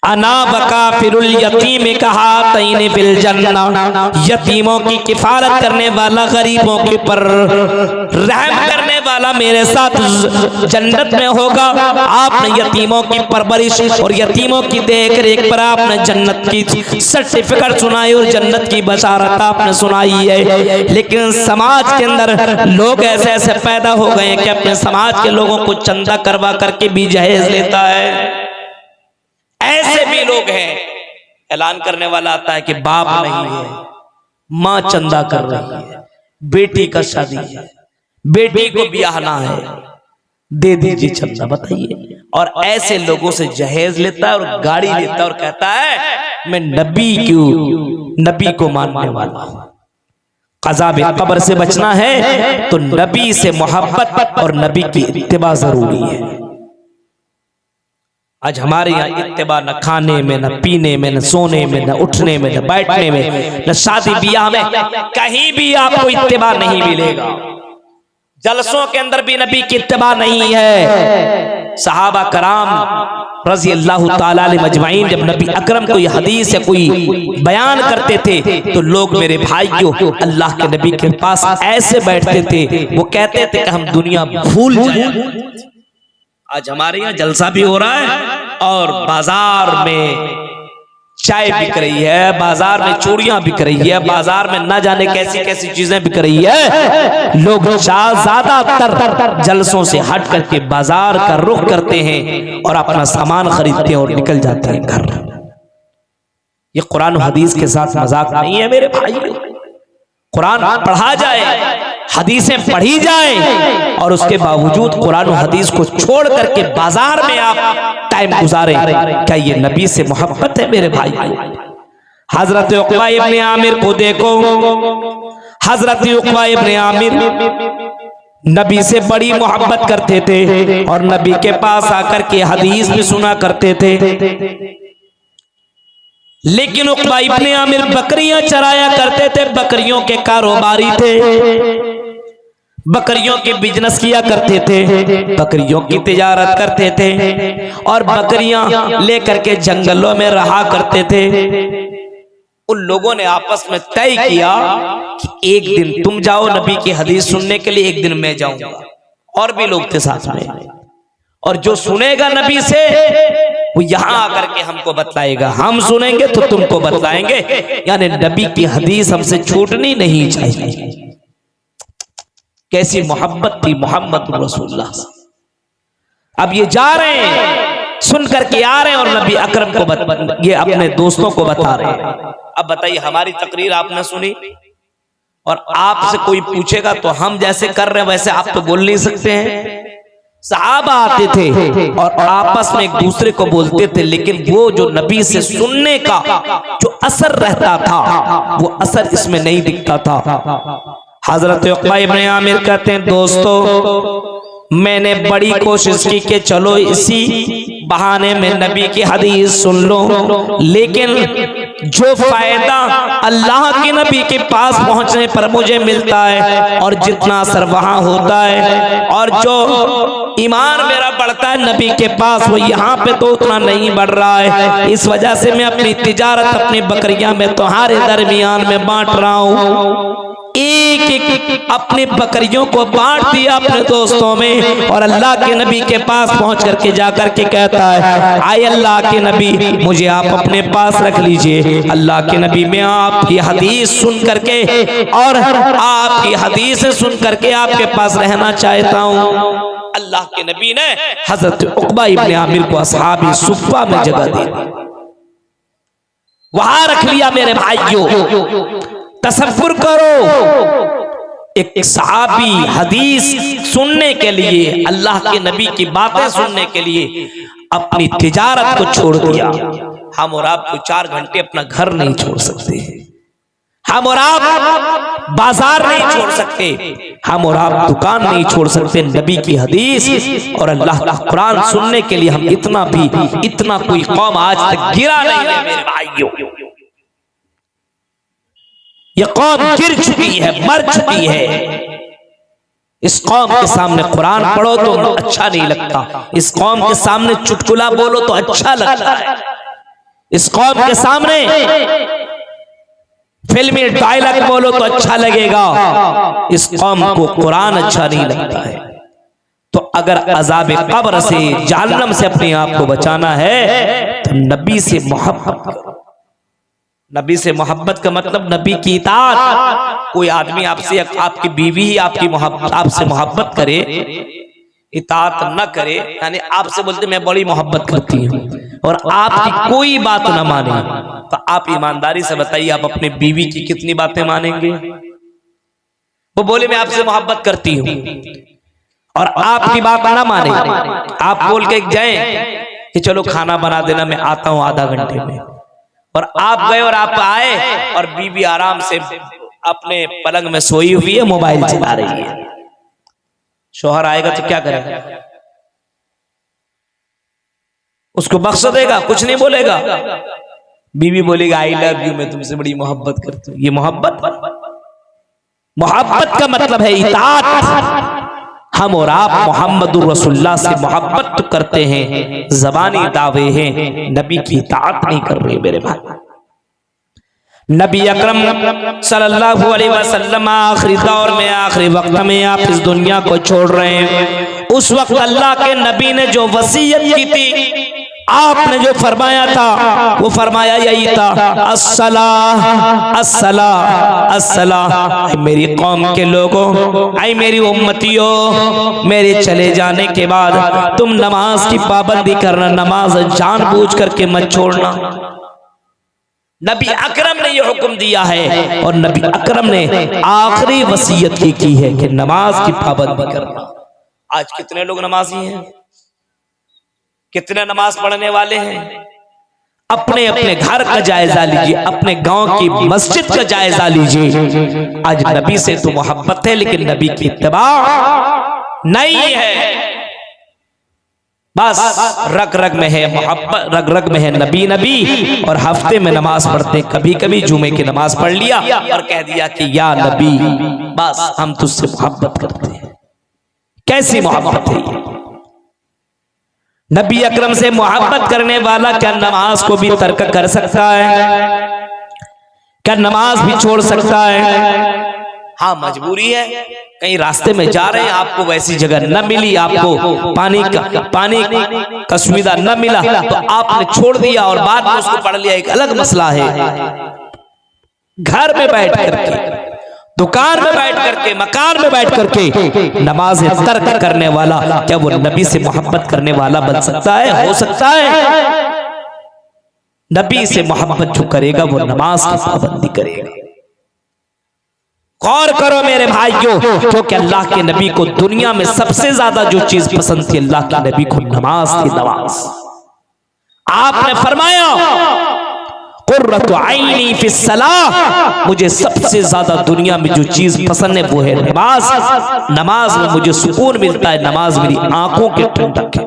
अना बकाफिरुल यतीम कहा तईन फिल जन्ना, यतीमों की किफारत करने वाला, गरीबों के पर रहम करने वाला मेरे साथ जन्नत में होगा। आपने यतीमों की परवरिश और यतीमों की देख रेख पर आपने जन्नत की सर्टिफिकेट सुनाई और जन्नत की बशारत आपने सुनाई है। लेकिन समाज के अंदर लोग ऐसे ऐसे पैदा हो गए हैं कि अपने समाज के लोगों को चंदा करवा करके भी जहेज लेता है। ऐसे भी लोग हैं, ऐलान करने वाला आता है कि बाप नहीं है, मां चंदा कर रही है, बेटी का शादी है, बेटी को ब्याहना है, दे दीजिए चंदा, बताइए। और ऐसे लोगों से जहेज लेता है और गाड़ी लेता है और कहता है मैं नबी को मानने वाला हूं। अज़ाब कब्र से बचना है तो नबी से मोहब्बत और नबी की इत्तिबा जरूरी है। आज हमारे यहाँ इत्तिबा न खाने में, न पीने में, न सोने में, न उठने में, न बैठने में, न शादी ब्याह में, कहीं भी आपको इत्तिबा नहीं मिलेगा। जलसों के अंदर भी नबी की इत्तिबा नहीं है। सहाबा कराम रज़ी अल्लाह ताला अलैहि मजमाइन जब नबी अकरम को यह हदीस या कोई बयान करते थे तो लोग मेरे भाइयों अल्लाह के नबी के पास ऐसे बैठते थे, वो कहते थे कि हम दुनिया भूल जाएं। आज हमारे यहाँ जलसा भी हो रहा है और बाजार में चाय बिक रही है, बाजार में चूड़ियां बिक रही है, बाजार में न जाने कैसी कैसी चीजें बिक रही है। लोग ज्यादातर जलसों से हट करके बाजार का रुख करते हैं और अपना सामान खरीदते हैं और निकल जाते हैं घर। ये कुरान हदीस के साथ मजाक नहीं है मेरे भाई। कुरान पढ़ा जाए, हदीसें पढ़ी जाए और उसके बावजूद कुरान और हदीस को छोड़ करके बाजार में आप टाइम गुजारे, क्या ये नबी से मोहब्बत है मेरे भाई? हजरत उक़बा इब्न आमिर को देखो, हजरत उक़बा इब्न आमिर नबी से बड़ी मोहब्बत करते थे और नबी के पास आकर के हदीस भी सुना करते थे। लेकिन उक़बा इब्न आमिर बकरियां चराया करते थे, बकरियों के कारोबारी थे, बकरियों के बिजनेस किया करते थे, बकरियों की तिजारत करते थे और बकरियां लेकर के जंगलों में रहा करते थे। उन लोगों ने आपस में तय किया कि एक दिन तुम जाओ नबी की हदीस सुनने के लिए, एक दिन मैं जाऊंगा। और भी लोग थे साथ में, और जो सुनेगा नबी से वो यहां आकर के हमको बतलाएगा, हम सुनेंगे तो तुमको बतलाएंगे। यानी नबी की हदीस हमसे छूटनी नहीं चाहिए। कैसी मोहब्बत थी मोहम्मद रसूलुल्लाह। अब ये जा रहे हैं, सुन करके आ रहे हैं और नबी अकरम को ये अपने दोस्तों को बता रहे हैं। अब बताइए, हमारी तकरीर आपने सुनी और आपसे कोई पूछेगा तो हम जैसे कर रहे हैं वैसे आप तो बोल नहीं सकते हैं। सहाबा आते थे और आपस में एक दूसरे को बोलते थे, लेकिन वो जो नबी से सुनने का जो असर रहता था वो असर इसमें नहीं दिखता था। हजरत उक़बा इब्न आमिर कहते हैं, दोस्तों मैंने बड़ी कोशिश की कि चलो इसी बहाने में नबी की हदीस सुन लो, लेकिन जो फायदा अल्लाह के नबी के पास पहुंचने पर मुझे मिलता है और जितना असर वहां होता है और जो ईमान मेरा बढ़ता है नबी के पास, वो यहाँ पे तो उतना नहीं बढ़ रहा है। इस वजह से मैं अपनी तिजारत, अपनी बकरियां में तुम्हारे दरमियान में बांट रहा हूँ। एक एक अपनी बकरियों को बांट दिया अपने दोस्तों में और अल्लाह के नबी के पास पहुंच करके जाकर के कहता है, आए अल्लाह के नबी मुझे आप अपने पास रख लीजिए। अल्लाह के नबी, मैं आपकी हदीस सुन करके और आपकी हदीस सुन करके आपके पास रहना चाहता हूँ। अल्लाह के नबी ने हजरत उक़बा इब्न आमिर को अस्हाबी सुफ़्फ़ा में जगह दी, वहां रख लिया। मेरे भाइयों तसव्वुर करो, एक सहाबी हदीस सुनने के लिए, अल्लाह के नबी की बातें सुनने के लिए अपनी तिजारत को छोड़ दिया। हम और आप को 4 घंटे अपना घर नहीं छोड़ सकते, हम और आप बाजार नहीं छोड़ सकते, हम और आप दुकान नहीं छोड़ सकते। नबी की हदीस और अल्लाह का कुरान सुनने के लिए हम इतना कोई कौम आज तक गिरा नहीं है मेरे भाइयों। ये कौम गिर चुकी है, मर चुकी है। इस कौम के सामने कुरान पढ़ो तो अच्छा नहीं लगता, इस कौम के सामने चुटकुला बोलो तो अच्छा लगता है, इस कौम के सामने फिल्मी डायलॉग बोलो तो अच्छा लगेगा, इस कौम को कुरान अच्छा नहीं लगता है। तो अगर अजाब कब्र से, जहन्नम से अपने आप को बचाना है तो नबी से मोहब्बत करो। नबी से मोहब्बत का मतलब नबी की इताअत। कोई आदमी आपसे, आपकी बीवी ही आपसे मोहब्बत करे, इताअत न करे, यानी आपसे बोलते मैं बड़ी मोहब्बत करती हूँ और आपकी कोई बात ना माने, तो आप ईमानदारी से बताइए आप अपने बीवी की कितनी बातें मानेंगे? वो बोले मैं आपसे मोहब्बत करती हूँ और आपकी बात ना माने, आप बोल के जाएं कि चलो खाना बना देना, मैं आता हूं आधा घंटे में, और आप गए और आप आए और बीवी आराम से अपने पलंग में सोई हुई है, मोबाइल चला रही है। शौहर आएगा तो क्या करेगा? उसको बख्श देगा? कुछ नहीं बोलेगा। बीवी बोलेगा आई लव यू, मैं तुमसे बड़ी मोहब्बत करती हूँ। ये मोहब्बत का मतलब है इताअत। हम और आप मोहम्मदुर रसूलुल्लाह से मोहब्बत तो करते हैं, ज़बानी दावे हैं, नबी की इताअत नहीं कर रहे मेरे भाई। नबी अकरम सल्लल्लाहु अलैहि वसल्लम आखिरी दौर में, आखिरी वक्त में आप इस दुनिया को छोड़ रहे हैं। उस वक्त अल्लाह के नबी ने जो वसीयत की थी, आपने जो फरमाया था, वो फरमाया यही था, अस्सलाह अस्सलाह अस्सलाह। मेरी कौम के लोगों, आई मेरी उम्मतियों, मेरे चले जाने के बाद तुम नमाज की पाबंदी करना, नमाज जानबूझ करके मत छोड़ना। नबी अकरम ने ये हुक्म दिया है और नबी अकरम ने आखिरी वसीयत की है कि नमाज की पाबंदी करना। आज कितने लोग नमाजी हैं, कितने नमाज पढ़ने वाले हैं? अपने अपने घर का जायजा लीजिए, अपने गांव की मस्जिद का जायजा लीजिए। आज नबी से तो मोहब्बत है लेकिन नबी की इत्तिबा नहीं है। बस रग रग में है मोहब्बत, रग रग में है नबी नबी, और हफ्ते में नमाज पढ़ते, कभी कभी जुमे की नमाज पढ़ लिया और कह दिया कि या नबी, बस हम तुझसे मोहब्बत करते हैं। कैसी मोहब्बत है ये? नबी अकरम से मोहब्बत करने वाला क्या नमाज को भी तर्क कर सकता है? क्या नमाज भी छोड़ सकता है? हाँ, मजबूरी है, कहीं रास्ते में जा रहे हैं, आपको वैसी जगह न मिली, आपको पानी का सुविधा न मिला, तो आपने छोड़ दिया और बाद में उसको पढ़ लिया, एक अलग मसला है। घर में बैठ करके, दुकान में बैठ करके, मकान में बैठ करके नमाज तर्क करने वाला, क्या वो नबी से मोहब्बत करने वाला बन सकता है? हो सकता है। नबी से मोहब्बत जो करेगा वो नमाज की पाबंदी करेगा। गौर करो मेरे भाइयों, क्योंकि अल्लाह के नबी को दुनिया में सबसे ज्यादा जो चीज पसंद थी, अल्लाह के नबी को नमाज थी, नमाज। आपने फरमाया कुर्रतु आइनी फिस्सलाह, मुझे सबसे ज्यादा दुनिया में जो चीज पसंद है वो है नमाज। नमाज में मुझे सुकून मिलता है, नमाज मेरी आंखों के ठंडक है।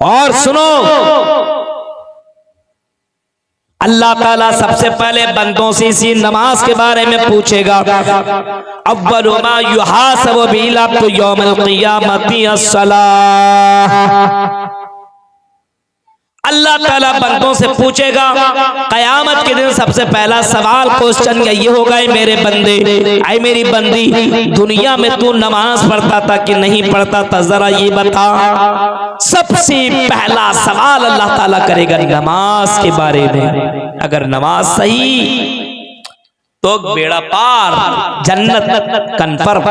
और सुनो, अल्लाह ताला सबसे पहले बंदों से इसी नमाज के बारे में पूछेगा। अव्वलु मा युहासबु बिल अब्दु यौमल क़ियामति अस्सलाह। अल्लाह ताला बंदों से पूछेगा कयामत के दिन, सबसे पहला सवाल, क्वेश्चन ये होगा, मेरे बंदे, आई मेरी बंदी, दुनिया में तू नमाज पढ़ता था कि नहीं पढ़ता था, जरा ये बता। सबसे पहला सवाल अल्लाह ताला करेगा नमाज के बारे में। अगर नमाज सही तो बेड़ा पार, जन्नत कन्फर्म।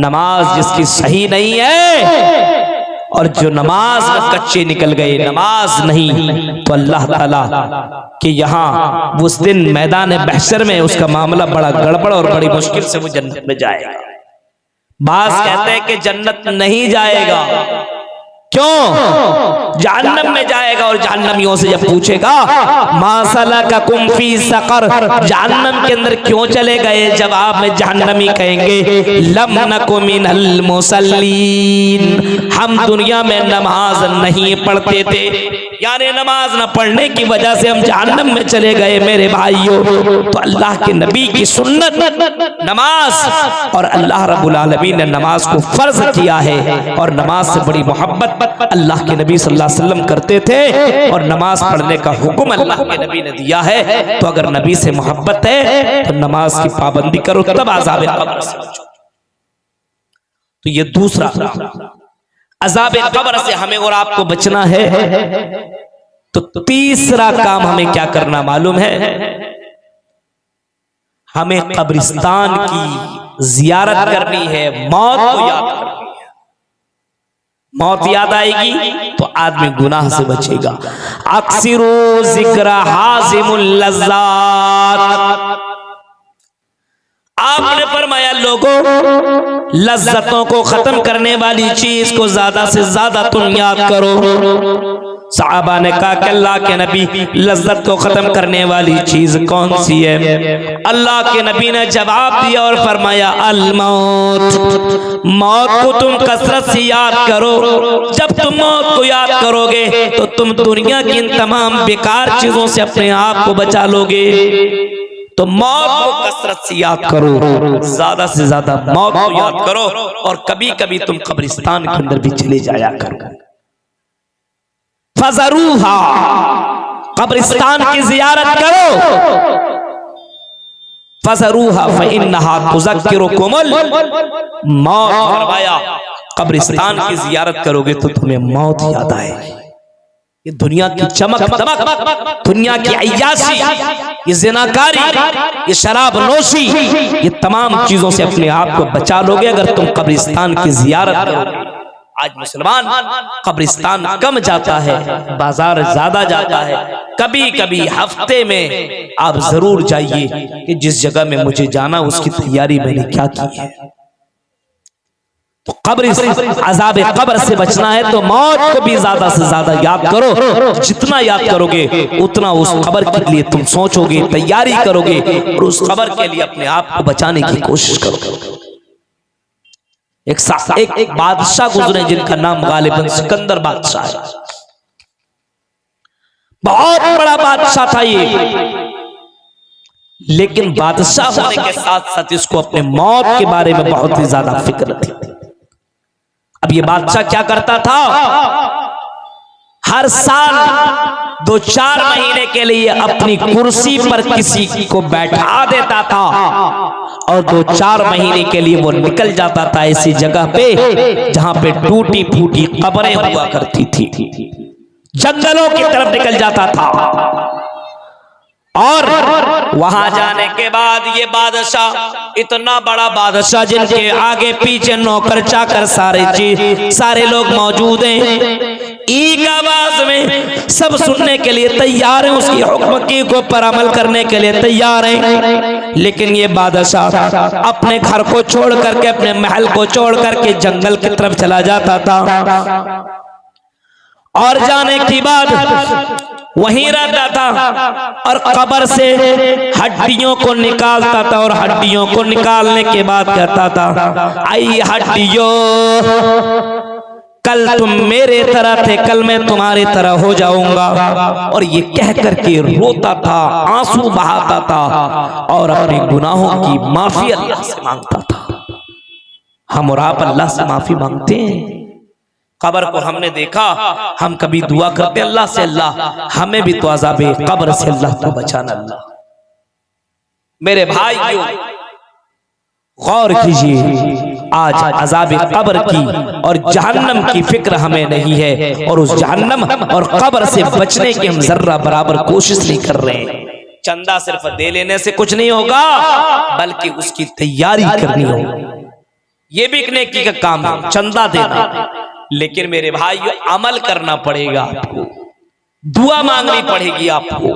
नमाज जिसकी सही नहीं है और जो नमाज में कच्चे निकल गए, नमाज नहीं, तो अल्लाह ताला कि यहाँ उस दिन मैदान महशर में उसका मामला बड़ा गड़बड़ और बड़ी मुश्किल से वो जन्नत में जाएगा। बास कहते हैं कि जन्नत नहीं जाएगा, क्यों? जहन्नम में जाएगा और जहन्नमियों से जब पूछेगा मा सलककुम फी सकर, जहन्नम के अंदर क्यों चले गए, जवाब में जहन्नमी कहेंगे लम नकु मिनल मुसल्लीन, हम दुनिया में नमाज नहीं पढ़ते थे, यानी नमाज न पढ़ने की वजह से हम जहन्नम में चले गए। मेरे भाइयों, तो अल्लाह के नबी की सुन्नत नमाज, और अल्लाह रब्बुल आलमीन ने नमाज को फर्ज किया है और नमाज से बड़ी मोहब्बत मोहब्बत अल्लाह के नबी सल्लल्लाहु अलैहि वसल्लम करते थे और नमाज पढ़ने का हुक्म अल्लाह के नबी ने दिया है। तो अगर नबी से मोहब्बत है तो नमाज की पाबंदी करो, तब अज़ाब कब्र से बचो। तो ये दूसरा, अज़ाब कब्र से हमें और आपको बचना है। तो तीसरा काम हमें क्या करना मालूम है? हमें कब्रिस्तान की जियारत करनी है, मौत को याद करनी है। मौत याद आएगी तो आदमी गुनाह से बचेगा। अक्सिरू जिक्र हाजिमुल लज़्ज़ात, आपने फरमाया लोगों, लज्जतों को खत्म करने वाली चीज को ज्यादा से ज्यादा तुम याद करो। सहाबा ने कहा कि अल्लाह के नबी, लज्जत को खत्म करने वाली चीज कौन सी है? अल्लाह के नबी ने जवाब दिया और फरमाया अल मौत, मौत को तुम कसरत से याद करो। जब तुम मौत को याद करोगे तो तुम दुनिया की इन तमाम बेकार चीजों से अपने आप को बचा लोगे। तो मौत को कसरत से याद करो, ज्यादा से ज्यादा मौत को याद करो। और कभी कभी तुम कब्रिस्तान के अंदर भी चले जाया करो। फज़रूहा, कब्रिस्तान की जियारत करो। फज़रूहा फ़इन्नहा तुज़क्किरुकुमुल मौत, फरमाया कब्रिस्तान की जियारत करोगे तो तुम्हें मौत याद आएगी। ये दुनिया की चमक दमक, दुनिया की अय्याशी, ये ज़िनाकारी, ये शराब नोशी, ये तमाम चीजों से अपने आप को बचा लोगे अगर तुम कब्रिस्तान की जियारत करोगे। आज मुसलमान कब्रिस्तान कम जाता है, बाजार ज्यादा जाता है। कभी कभी हफ्ते में आप जरूर जाइए कि जिस जगह में मुझे जाना उसकी तैयारी मैंने क्या की है। तो कब्र, अज़ाब कब्र से बचना है तो मौत को भी ज्यादा से ज्यादा याद करो। जितना याद करोगे उतना उस कब्र के लिए तुम सोचोगे, तैयारी करोगे और उस कब्र के लिए अपने आप को बचाने की कोशिश करोगे। एक बादशाह गुजरे जिनका नाम गालिबन सिकंदर बादशाह है। बहुत बड़ा बादशाह था ये, लेकिन बादशाह होने के साथ साथ इसको अपने मौत के बारे में बहुत ही ज्यादा फिक्र थी। अब ये बादशाह क्या करता था? हर साल 2-4 महीने के लिए अपनी कुर्सी पर किसी को बैठा देता था और 2-4 महीने के लिए वो निकल जाता था ऐसी जगह पे जहां पे टूटी फूटी कब्रें हुआ करती थी। जंगलों की तरफ निकल जाता था और वहां जाने के बाद ये बादशाह, इतना बड़ा बादशाह जिनके आगे पीछे नौकर चाकर सारे लोग मौजूद हैं, एक आवाज में सब सुनने के लिए तैयार हैं, उसकी हुक्म की को पर अमल करने के लिए तैयार हैं। लेकिन ये बादशाह अपने घर को छोड़ करके, अपने महल को छोड़ करके जंगल की तरफ चला जाता था और जाने के बाद वहीं रहता था और कब्र से हड्डियों को निकालता था और हड्डियों को निकालने के बाद कहता था आई हड्डियों, कल तुम मेरे तरह थे, कल मैं तुम्हारी तरह हो जाऊंगा। और ये कह करके रोता था, आंसू बहाता था और अपने गुनाहों की माफी अल्लाह से मांगता था। हम और आप अल्लाह से माफी मांगते हैं? कब्र को हमने देखा, हम कभी दुआ करते अल्लाह से, अल्लाह हमें भी तो अज़ाबे कब्र से अल्लाह को बचाना। अल्लाह, मेरे भाइयों गौर कीजिए, आज अज़ाबे कब्र की और जहन्नम की फिक्र हमें नहीं है और उस जहन्नम और कब्र से बचने की हम जर्रा बराबर कोशिश नहीं कर रहे हैं। चंदा सिर्फ दे लेने से कुछ नहीं होगा, बल्कि उसकी तैयारी करनी होगी। ये भी एक नेकी का काम है, चंदा देना, लेकिन मेरे भाइयों अमल करना पड़ेगा आपको, दुआ मांगनी पड़ेगी आपको,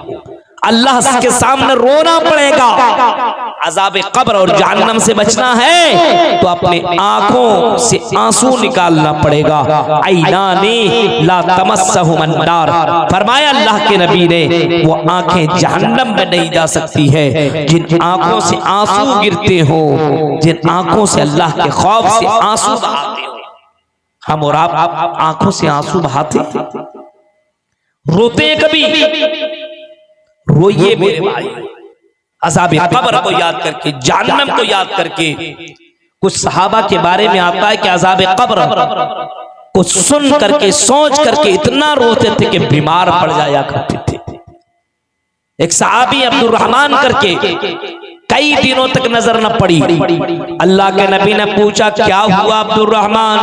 अल्लाह के सामने रोना पड़ेगा। अज़ाब कब्र और जहन्नम से बचना है तो अपने आंखों से आंसू निकालना पड़ेगा। ऐनानी ला तमस्सहुमुन नार, फरमाया अल्लाह के नबी ने, वो आंखें जहन्नम में नहीं जा सकती है जिन आंखों से आंसू गिरते हो, जिन आंखों से अल्लाह के खौफ से आंसू बहाते हो। हम और आप आंखों से आंसू बहाते, रोते कभी? रोइए मेरे भाई, अज़ाबे कब्र को याद करके, जहन्नम को याद करके। कुछ सहाबा के बारे में आता है कि अज़ाबे कब्र को सुन करके सोच करके इतना रोते थे कि बीमार पड़ जाया करते थे। एक सहाबी अब्दुर्रहमान करके कई दिनों तक नजर न पड़ी। अल्लाह के नबी ने पूछा क्या हुआ अब्दुर्रहमान?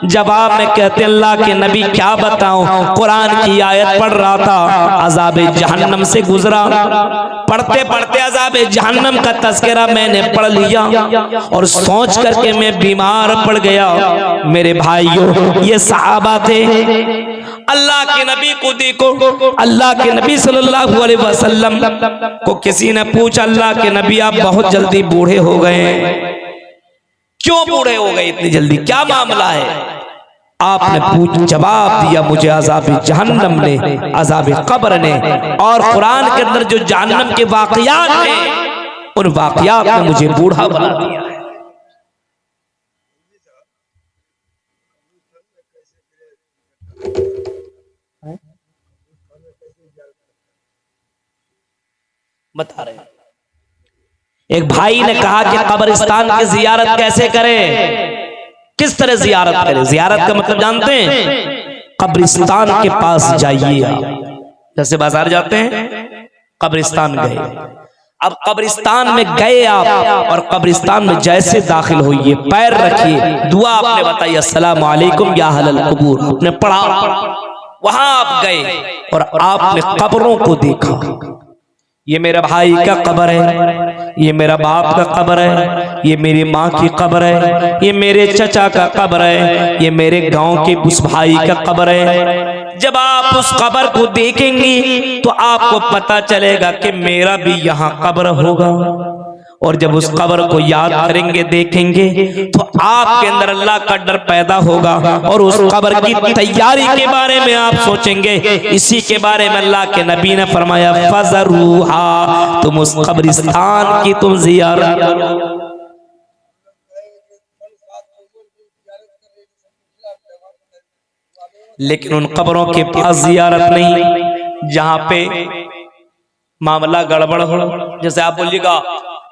जवाब में कहते अल्लाह के नबी क्या बताऊं, कुरान की आयत पढ़ रहा था, अज़ाबे जहन्नम से गुजरा, पढ़ते पढ़ते अज़ाबे जहन्नम का तज़किरा मैंने पढ़ लिया और सोच करके मैं बीमार पड़ गया। मेरे भाइयों ये सहाबा थे। अल्लाह के नबी को देखो, अल्लाह के नबी सल्लल्लाहु अलैहि वसल्लम को किसी ने पूछा अल्लाह के नबी आप बहुत जल्दी बूढ़े हो गए, क्यों बूढ़े हो गए इतनी जल्दी, क्या मामला है? आपने जवाब दिया मुझे अज़ाब जहन्नम ने, अज़ाब कब्र ने और कुरान के अंदर जो जहन्नम के वाक़यात हैं उन वाक़यात ने मुझे बूढ़ा बना दिया है। बता रहे हैं एक भाई ने कहा कि कब्रिस्तान की जियारत कैसे करें, किस तरह जियारत करें? जियारत का मतलब जानते हैं? कब्रिस्तान के पास जाइए आप, जैसे बाजार जाते हैं कब्रिस्तान गए, अब कब्रिस्तान में गए आप और कब्रिस्तान में जैसे दाखिल होइए पैर रखिए, दुआ आपने बताई अस्सलामु अलैकुम या अहलल कुबूर, आपने पढ़ा, वहां आप गए और आपने कब्रों को देखा। ये मेरा भाई का कब्र है, ये मेरा बाप का कब्र है, ये मेरी माँ की कब्र है, ये मेरे चचा का कब्र है, ये मेरे गांव के उस भाई का कब्र है। जब आप उस कब्र को देखेंगे तो आपको पता चलेगा कि मेरा भी यहाँ कब्र होगा। और जब उस कब्र को याद करेंगे देखेंगे तो आपके अंदर अल्लाह का डर पैदा होगा और उस कब्र की तैयारी के बारे में आप सोचेंगे। इसी के बारे में अल्लाह के नबी ने फरमाया फज़रूहा, तुम उस कब्रिस्तान की तुम ज़ियारत करो। लेकिन उन कब्रों के पास ज़ियारत नहीं जहां पे मामला गड़बड़ हो। जैसे आप बोलिएगा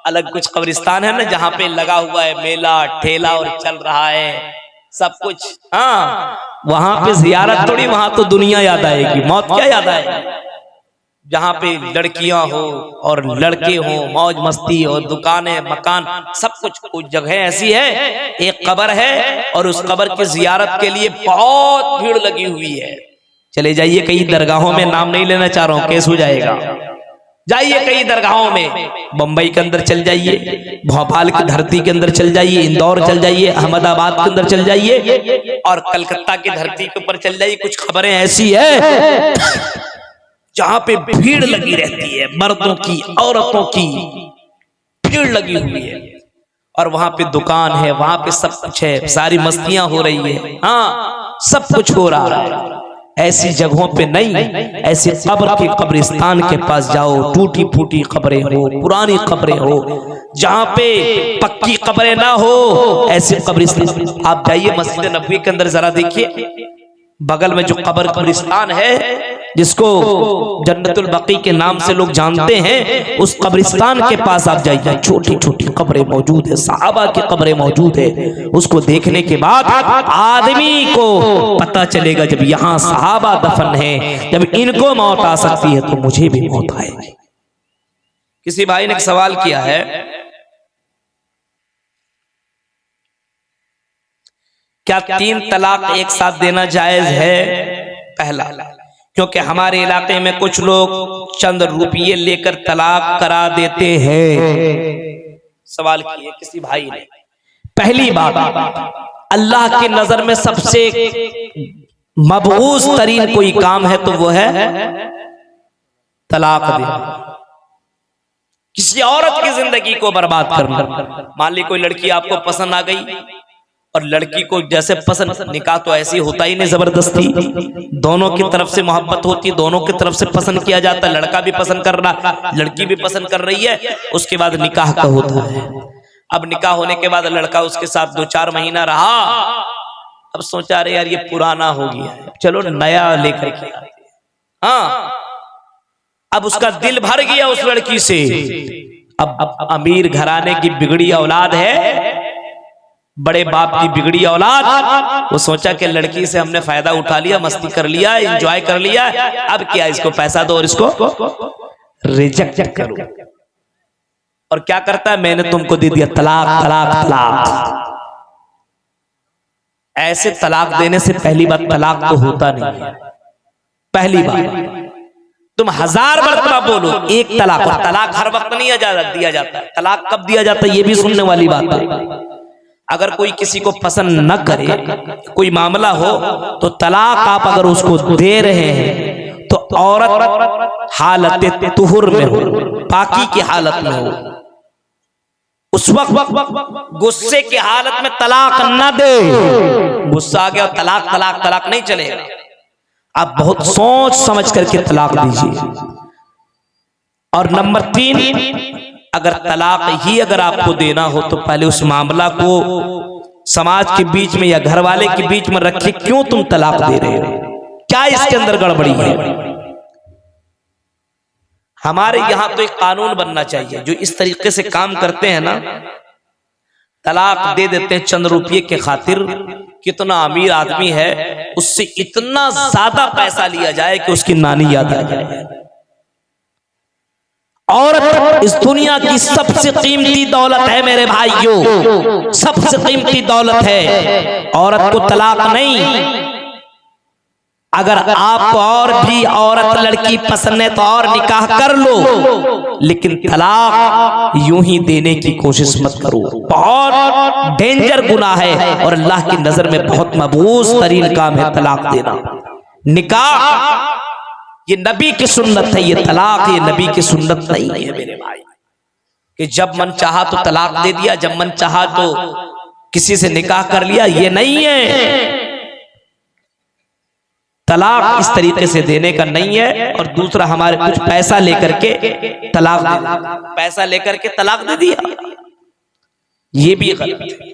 अलग कुछ कब्रिस्तान है ना जहां पे लगा हुआ है मेला ठेला और चल रहा है सब कुछ, हाँ वहां पे जियारत थोड़ी, वहां तो दुनिया याद आएगी, मौत क्या याद आएगी? जहां पे लड़कियां हो और लड़के हो, मौज मस्ती हो, दुकानें मकान सब कुछ। कुछ जगह ऐसी है एक कब्र है और उस कब्र की जियारत के लिए बहुत भीड़ लगी हुई है। चले जाइए कई दरगाहों में, नाम नहीं लेना चाह रहा हूं केस हो जाएगा, जाइए कई दरगाहों में, बंबई के अंदर चल जाइए, भोपाल की धरती के अंदर चल जाइए, इंदौर चल जाइए, अहमदाबाद के अंदर चल जाइए और कलकत्ता की धरती के ऊपर चल जाइए। कुछ खबरें ऐसी है जहां पे भीड़ लगी रहती है, मर्दों की औरतों की भीड़ लगी हुई है और वहां पे दुकान है, वहां पे सब कुछ है, सारी मस्तियां हो रही है, हाँ सब कुछ हो रहा है। ऐसी जगहों पे नहीं, ऐसे कब्र के कब्रिस्तान के पास जाओ, टूटी फूटी कब्रें हो, पुरानी कब्रें हो, जहां पे पक्की कब्रें ना हो, ऐसे कब्रिस्तान आप जाइए। मस्जिद नबवी के अंदर जरा देखिए, बगल में जो कब्रिस्तान है जिसको जन्नतुल बकी के नाम से लोग जानते हैं, उस कब्रिस्तान के पास आप जाइए, छोटी छोटी कब्रें मौजूद है, सहाबा की कब्रें मौजूद है। उसको देखने के बाद आदमी को पता चलेगा जब यहाँ सहाबा दफन है, जब इनको मौत आ सकती है तो मुझे भी मौत आएगी। किसी भाई ने एक सवाल किया है, क्या 3 तलाक एक साथ देना जायज है? पहला, क्योंकि हमारे इलाके में कुछ लोग चंद रुपये लेकर तलाक करा देते हैं। सवाल किए किसी भाई ने। पहली बात, अल्लाह की नजर में सबसे मबऊस तरीन कोई काम है तो वो है तलाक देना, किसी औरत की जिंदगी को बर्बाद करना। मान ली कोई लड़की आपको पसंद आ गई और लड़की को जैसे पसंद, निकाह तो ऐसी होता ही नहीं, जबरदस्ती, दोनों की तरफ से मोहब्बत होती है, दोनों की तरफ से पसंद किया जाता है, लड़का भी पसंद कर रहा, लड़की भी पसंद कर रही है, उसके बाद निकाह का होता है। अब निकाह होने के बाद लड़का उसके साथ 2-4 महीना रहा, अब सोचा रहे यार ये पुराना हो गया है, चलो नया लेकर के आते हैं। हाँ, अब उसका दिल भर गया उस लड़की से। अब अमीर घराने की बिगड़ी औलाद है, बड़े बाप की बिगड़ी औलाद, वो सोचा कि लड़की से हमने फायदा उठा लिया, मस्ती कर लिया, एंजॉय कर लिया, अब क्या इसको पैसा दो और इसको रिजेक्ट करो। और क्या करता है, मैंने तुमको दे दिया, तलाक तलाक तलाक। ऐसे तलाक देने से पहली बात तलाक तो होता नहीं है। पहली बात तुम 1000 मरतबा बोलो एक तलाक, और तलाक हर वक्त नहीं दिया जाता है। तलाक कब दिया जाता है ये भी सुनने वाली बात है। अगर कोई किसी को पसंद न करे, कोई मामला हो, तो तलाक आप अगर उसको दे रहे हैं तो औरत हालत तुहुर में हो, पाकी की हालत में हो, उस वक्त गुस्से की हालत में तलाक न दे। गुस्सा आ गया तलाक तलाक तलाक नहीं चलेगा। आप बहुत सोच समझ करके तलाक दीजिए। और नंबर 3, अगर तलाक ही अगर आपको देना हो तो पहले उस मामला को समाज के बीच में या घर वाले के बीच में रखे, क्यों तुम तलाक दे रहे हो, क्या इसके अंदर गड़बड़ी है। हमारे यहां तो एक कानून बनना चाहिए, जो इस तरीके से काम करते हैं ना, तलाक दे देते हैं चंद रुपये के खातिर। कितना अमीर आदमी है, उससे इतना ज्यादा पैसा लिया जाए कि उसकी नानी याद आ जाए। औरत इस दुनिया की सबसे कीमती दौलत है मेरे भाइयों, सबसे कीमती दौलत है। औरत को तलाक नहीं, अगर आपको और भी औरत लड़की पसंद है तो और निकाह कर लो, लेकिन तलाक यूं ही देने की कोशिश मत करो। बहुत डेंजर गुनाह है और अल्लाह की नजर में बहुत मबूस तरीन काम है तलाक देना। निकाह ये नबी की सुन्नत है, ये तलाक ये नबी की सुन्नत नहीं है मेरे भाई, कि जब मन चाहा तो तलाक दे दिया, जब मन चाहा तो किसी से निकाह कर लिया, ये नहीं है। तलाक इस तरीके से देने का नहीं है। और दूसरा, हमारे कुछ पैसा लेकर के तलाक दे, पैसा लेकर के तलाक दे दिया, ये भी गलत है।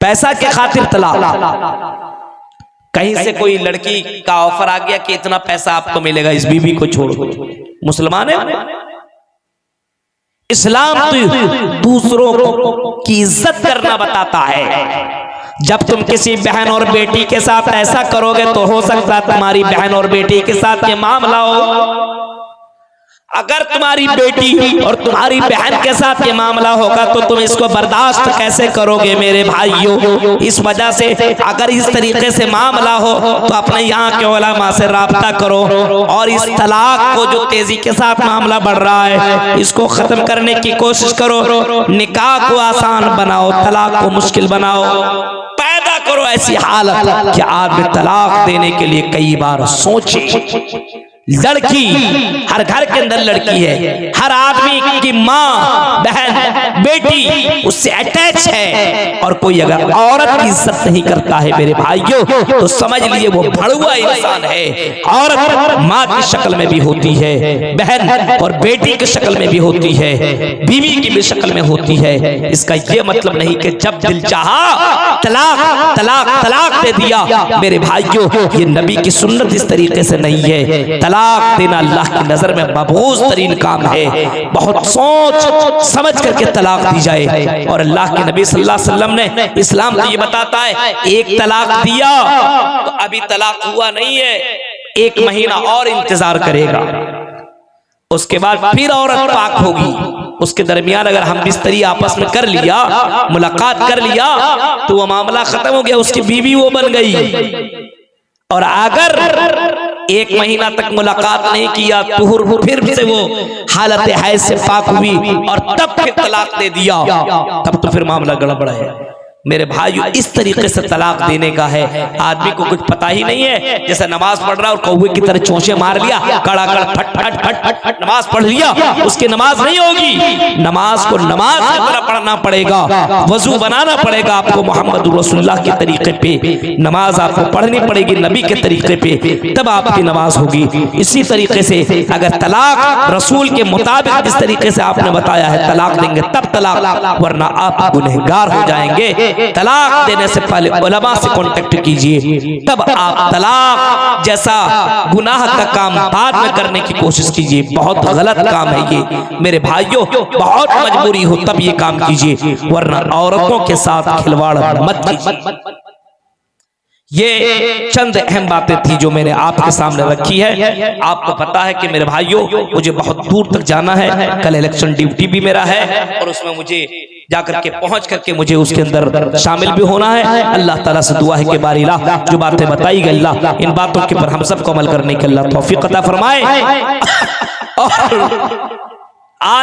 पैसा के खातिर तलाक, कहीं से कोई लड़की का ऑफर आ गया कि इतना पैसा आपको मिलेगा इस बीवी को छोड़ दो, मुसलमान है। इस्लाम तो दूसरों की इज्जत करना बताता है। जब तुम किसी बहन और बेटी के साथ ऐसा करोगे तो हो सकता है तुम्हारी बहन और बेटी के साथ ये मामला हो। अगर तुम्हारी बेटी और तुम्हारी बहन के साथ ये मामला होगा तो तुम इसको बर्दाश्त कैसे करोगे मेरे भाइयों। इस वजह से अगर इस तरीके से मामला हो तो अपने यहाँ के उलमा से राब्ता करो और इस तलाक को, जो तेजी के साथ मामला बढ़ रहा है, इसको खत्म करने की कोशिश करो। निकाह को आसान बनाओ, तलाक को मुश्किल बनाओ, पैदा करो ऐसी हालत कि आदमी तलाक देने के लिए कई बार सोचे। लड़की, हर घर के अंदर लड़की है, हर आदमी की माँ, बहन, बेटी उससे अटैच है। और कोई अगर औरत की इज्जत नहीं करता है मेरे भाइयों तो समझ लिए वो भड़ुआ इंसान है। औरत माँ की शक्ल में भी होती है, बहन और बेटी की शक्ल में भी होती है, बीवी की भी शक्ल में होती है। इसका ये मतलब नहीं कि जब दिल चाहा तलाक तलाक तलाक दे दिया। मेरे भाइयों, ये नबी की सुन्नत इस तरीके से नहीं है। तलाक देना अल्लाह की नजर में मबूस तरीन काम है। बहुत सोच समझ करके तलाक दी जाए। और अल्लाह के नबी सल्लल्लाहु अलैहि वसल्लम ने, इस्लाम तो ये बताता है, एक तलाक दिया तो अभी तलाक हुआ नहीं है, 1 महीना और इंतजार करेगा, उसके बाद फिर औरत पाक होगी। उसके दरमियान अगर हम बिस्तरी आपस में कर लिया, मुलाकात कर लिया, तो वो मामला खत्म हो गया, उसकी बीवी वो बन गई। और अगर 1 महीना तक मुलाकात नहीं किया तो फिर से वो हालत हैज से पाक हुई और तब फिर तलाक दे दिया, तब तो फिर मामला गड़बड़ है। मेरे भाइयों, इस तरीके से तलाक देने का है। आदमी को कुछ पता ही नहीं है, जैसे नमाज पढ़ रहा और कौवे की तरह चोंचे मार लिया, कड़ा कड़ फट फट फट फट फट नमाज पढ़ लिया, उसकी नमाज नहीं होगी। नमाज को नमाज की तरह पढ़ना पड़ेगा, वजू बनाना पड़ेगा आपको, मोहम्मद रसूलुल्लाह के तरीके पे नमाज आपको पढ़नी पड़ेगी, नबी के तरीके पे, तब आपकी नमाज होगी। इसी तरीके से अगर तलाक रसूल के मुताबिक जिस तरीके से आपने बताया है तलाक देंगे तब तलाक, वरना आप गुनहगार हो जाएंगे। तलाक देने से पहले उलमा से कांटेक्ट कीजिए, तब आप तलाक जैसा गुनाह का काम बाद में करने की कोशिश कीजिए। बहुत गलत काम है ये मेरे भाइयों, बहुत मजबूरी हो तब ये काम कीजिए, वरना औरतों के साथ खिलवाड़ मत कीजिए। ये चंद अहम बातें थी जो मैंने आपके सामने रखी है। आपको पता है कि मेरे भाइयों मुझे बहुत दूर तक जाना है, कल इलेक्शन ड्यूटी भी मेरा है और उसमें मुझे जाकर के पहुंच करके मुझे उसके अंदर शामिल भी होना है। अल्लाह ताला से दुआ है कि बारी ला जो बातें बताई गई अल्लाह इन बातों के ऊपर हम सबको अमल करने के अल्लाह तौफीक अता फरमाए। और आज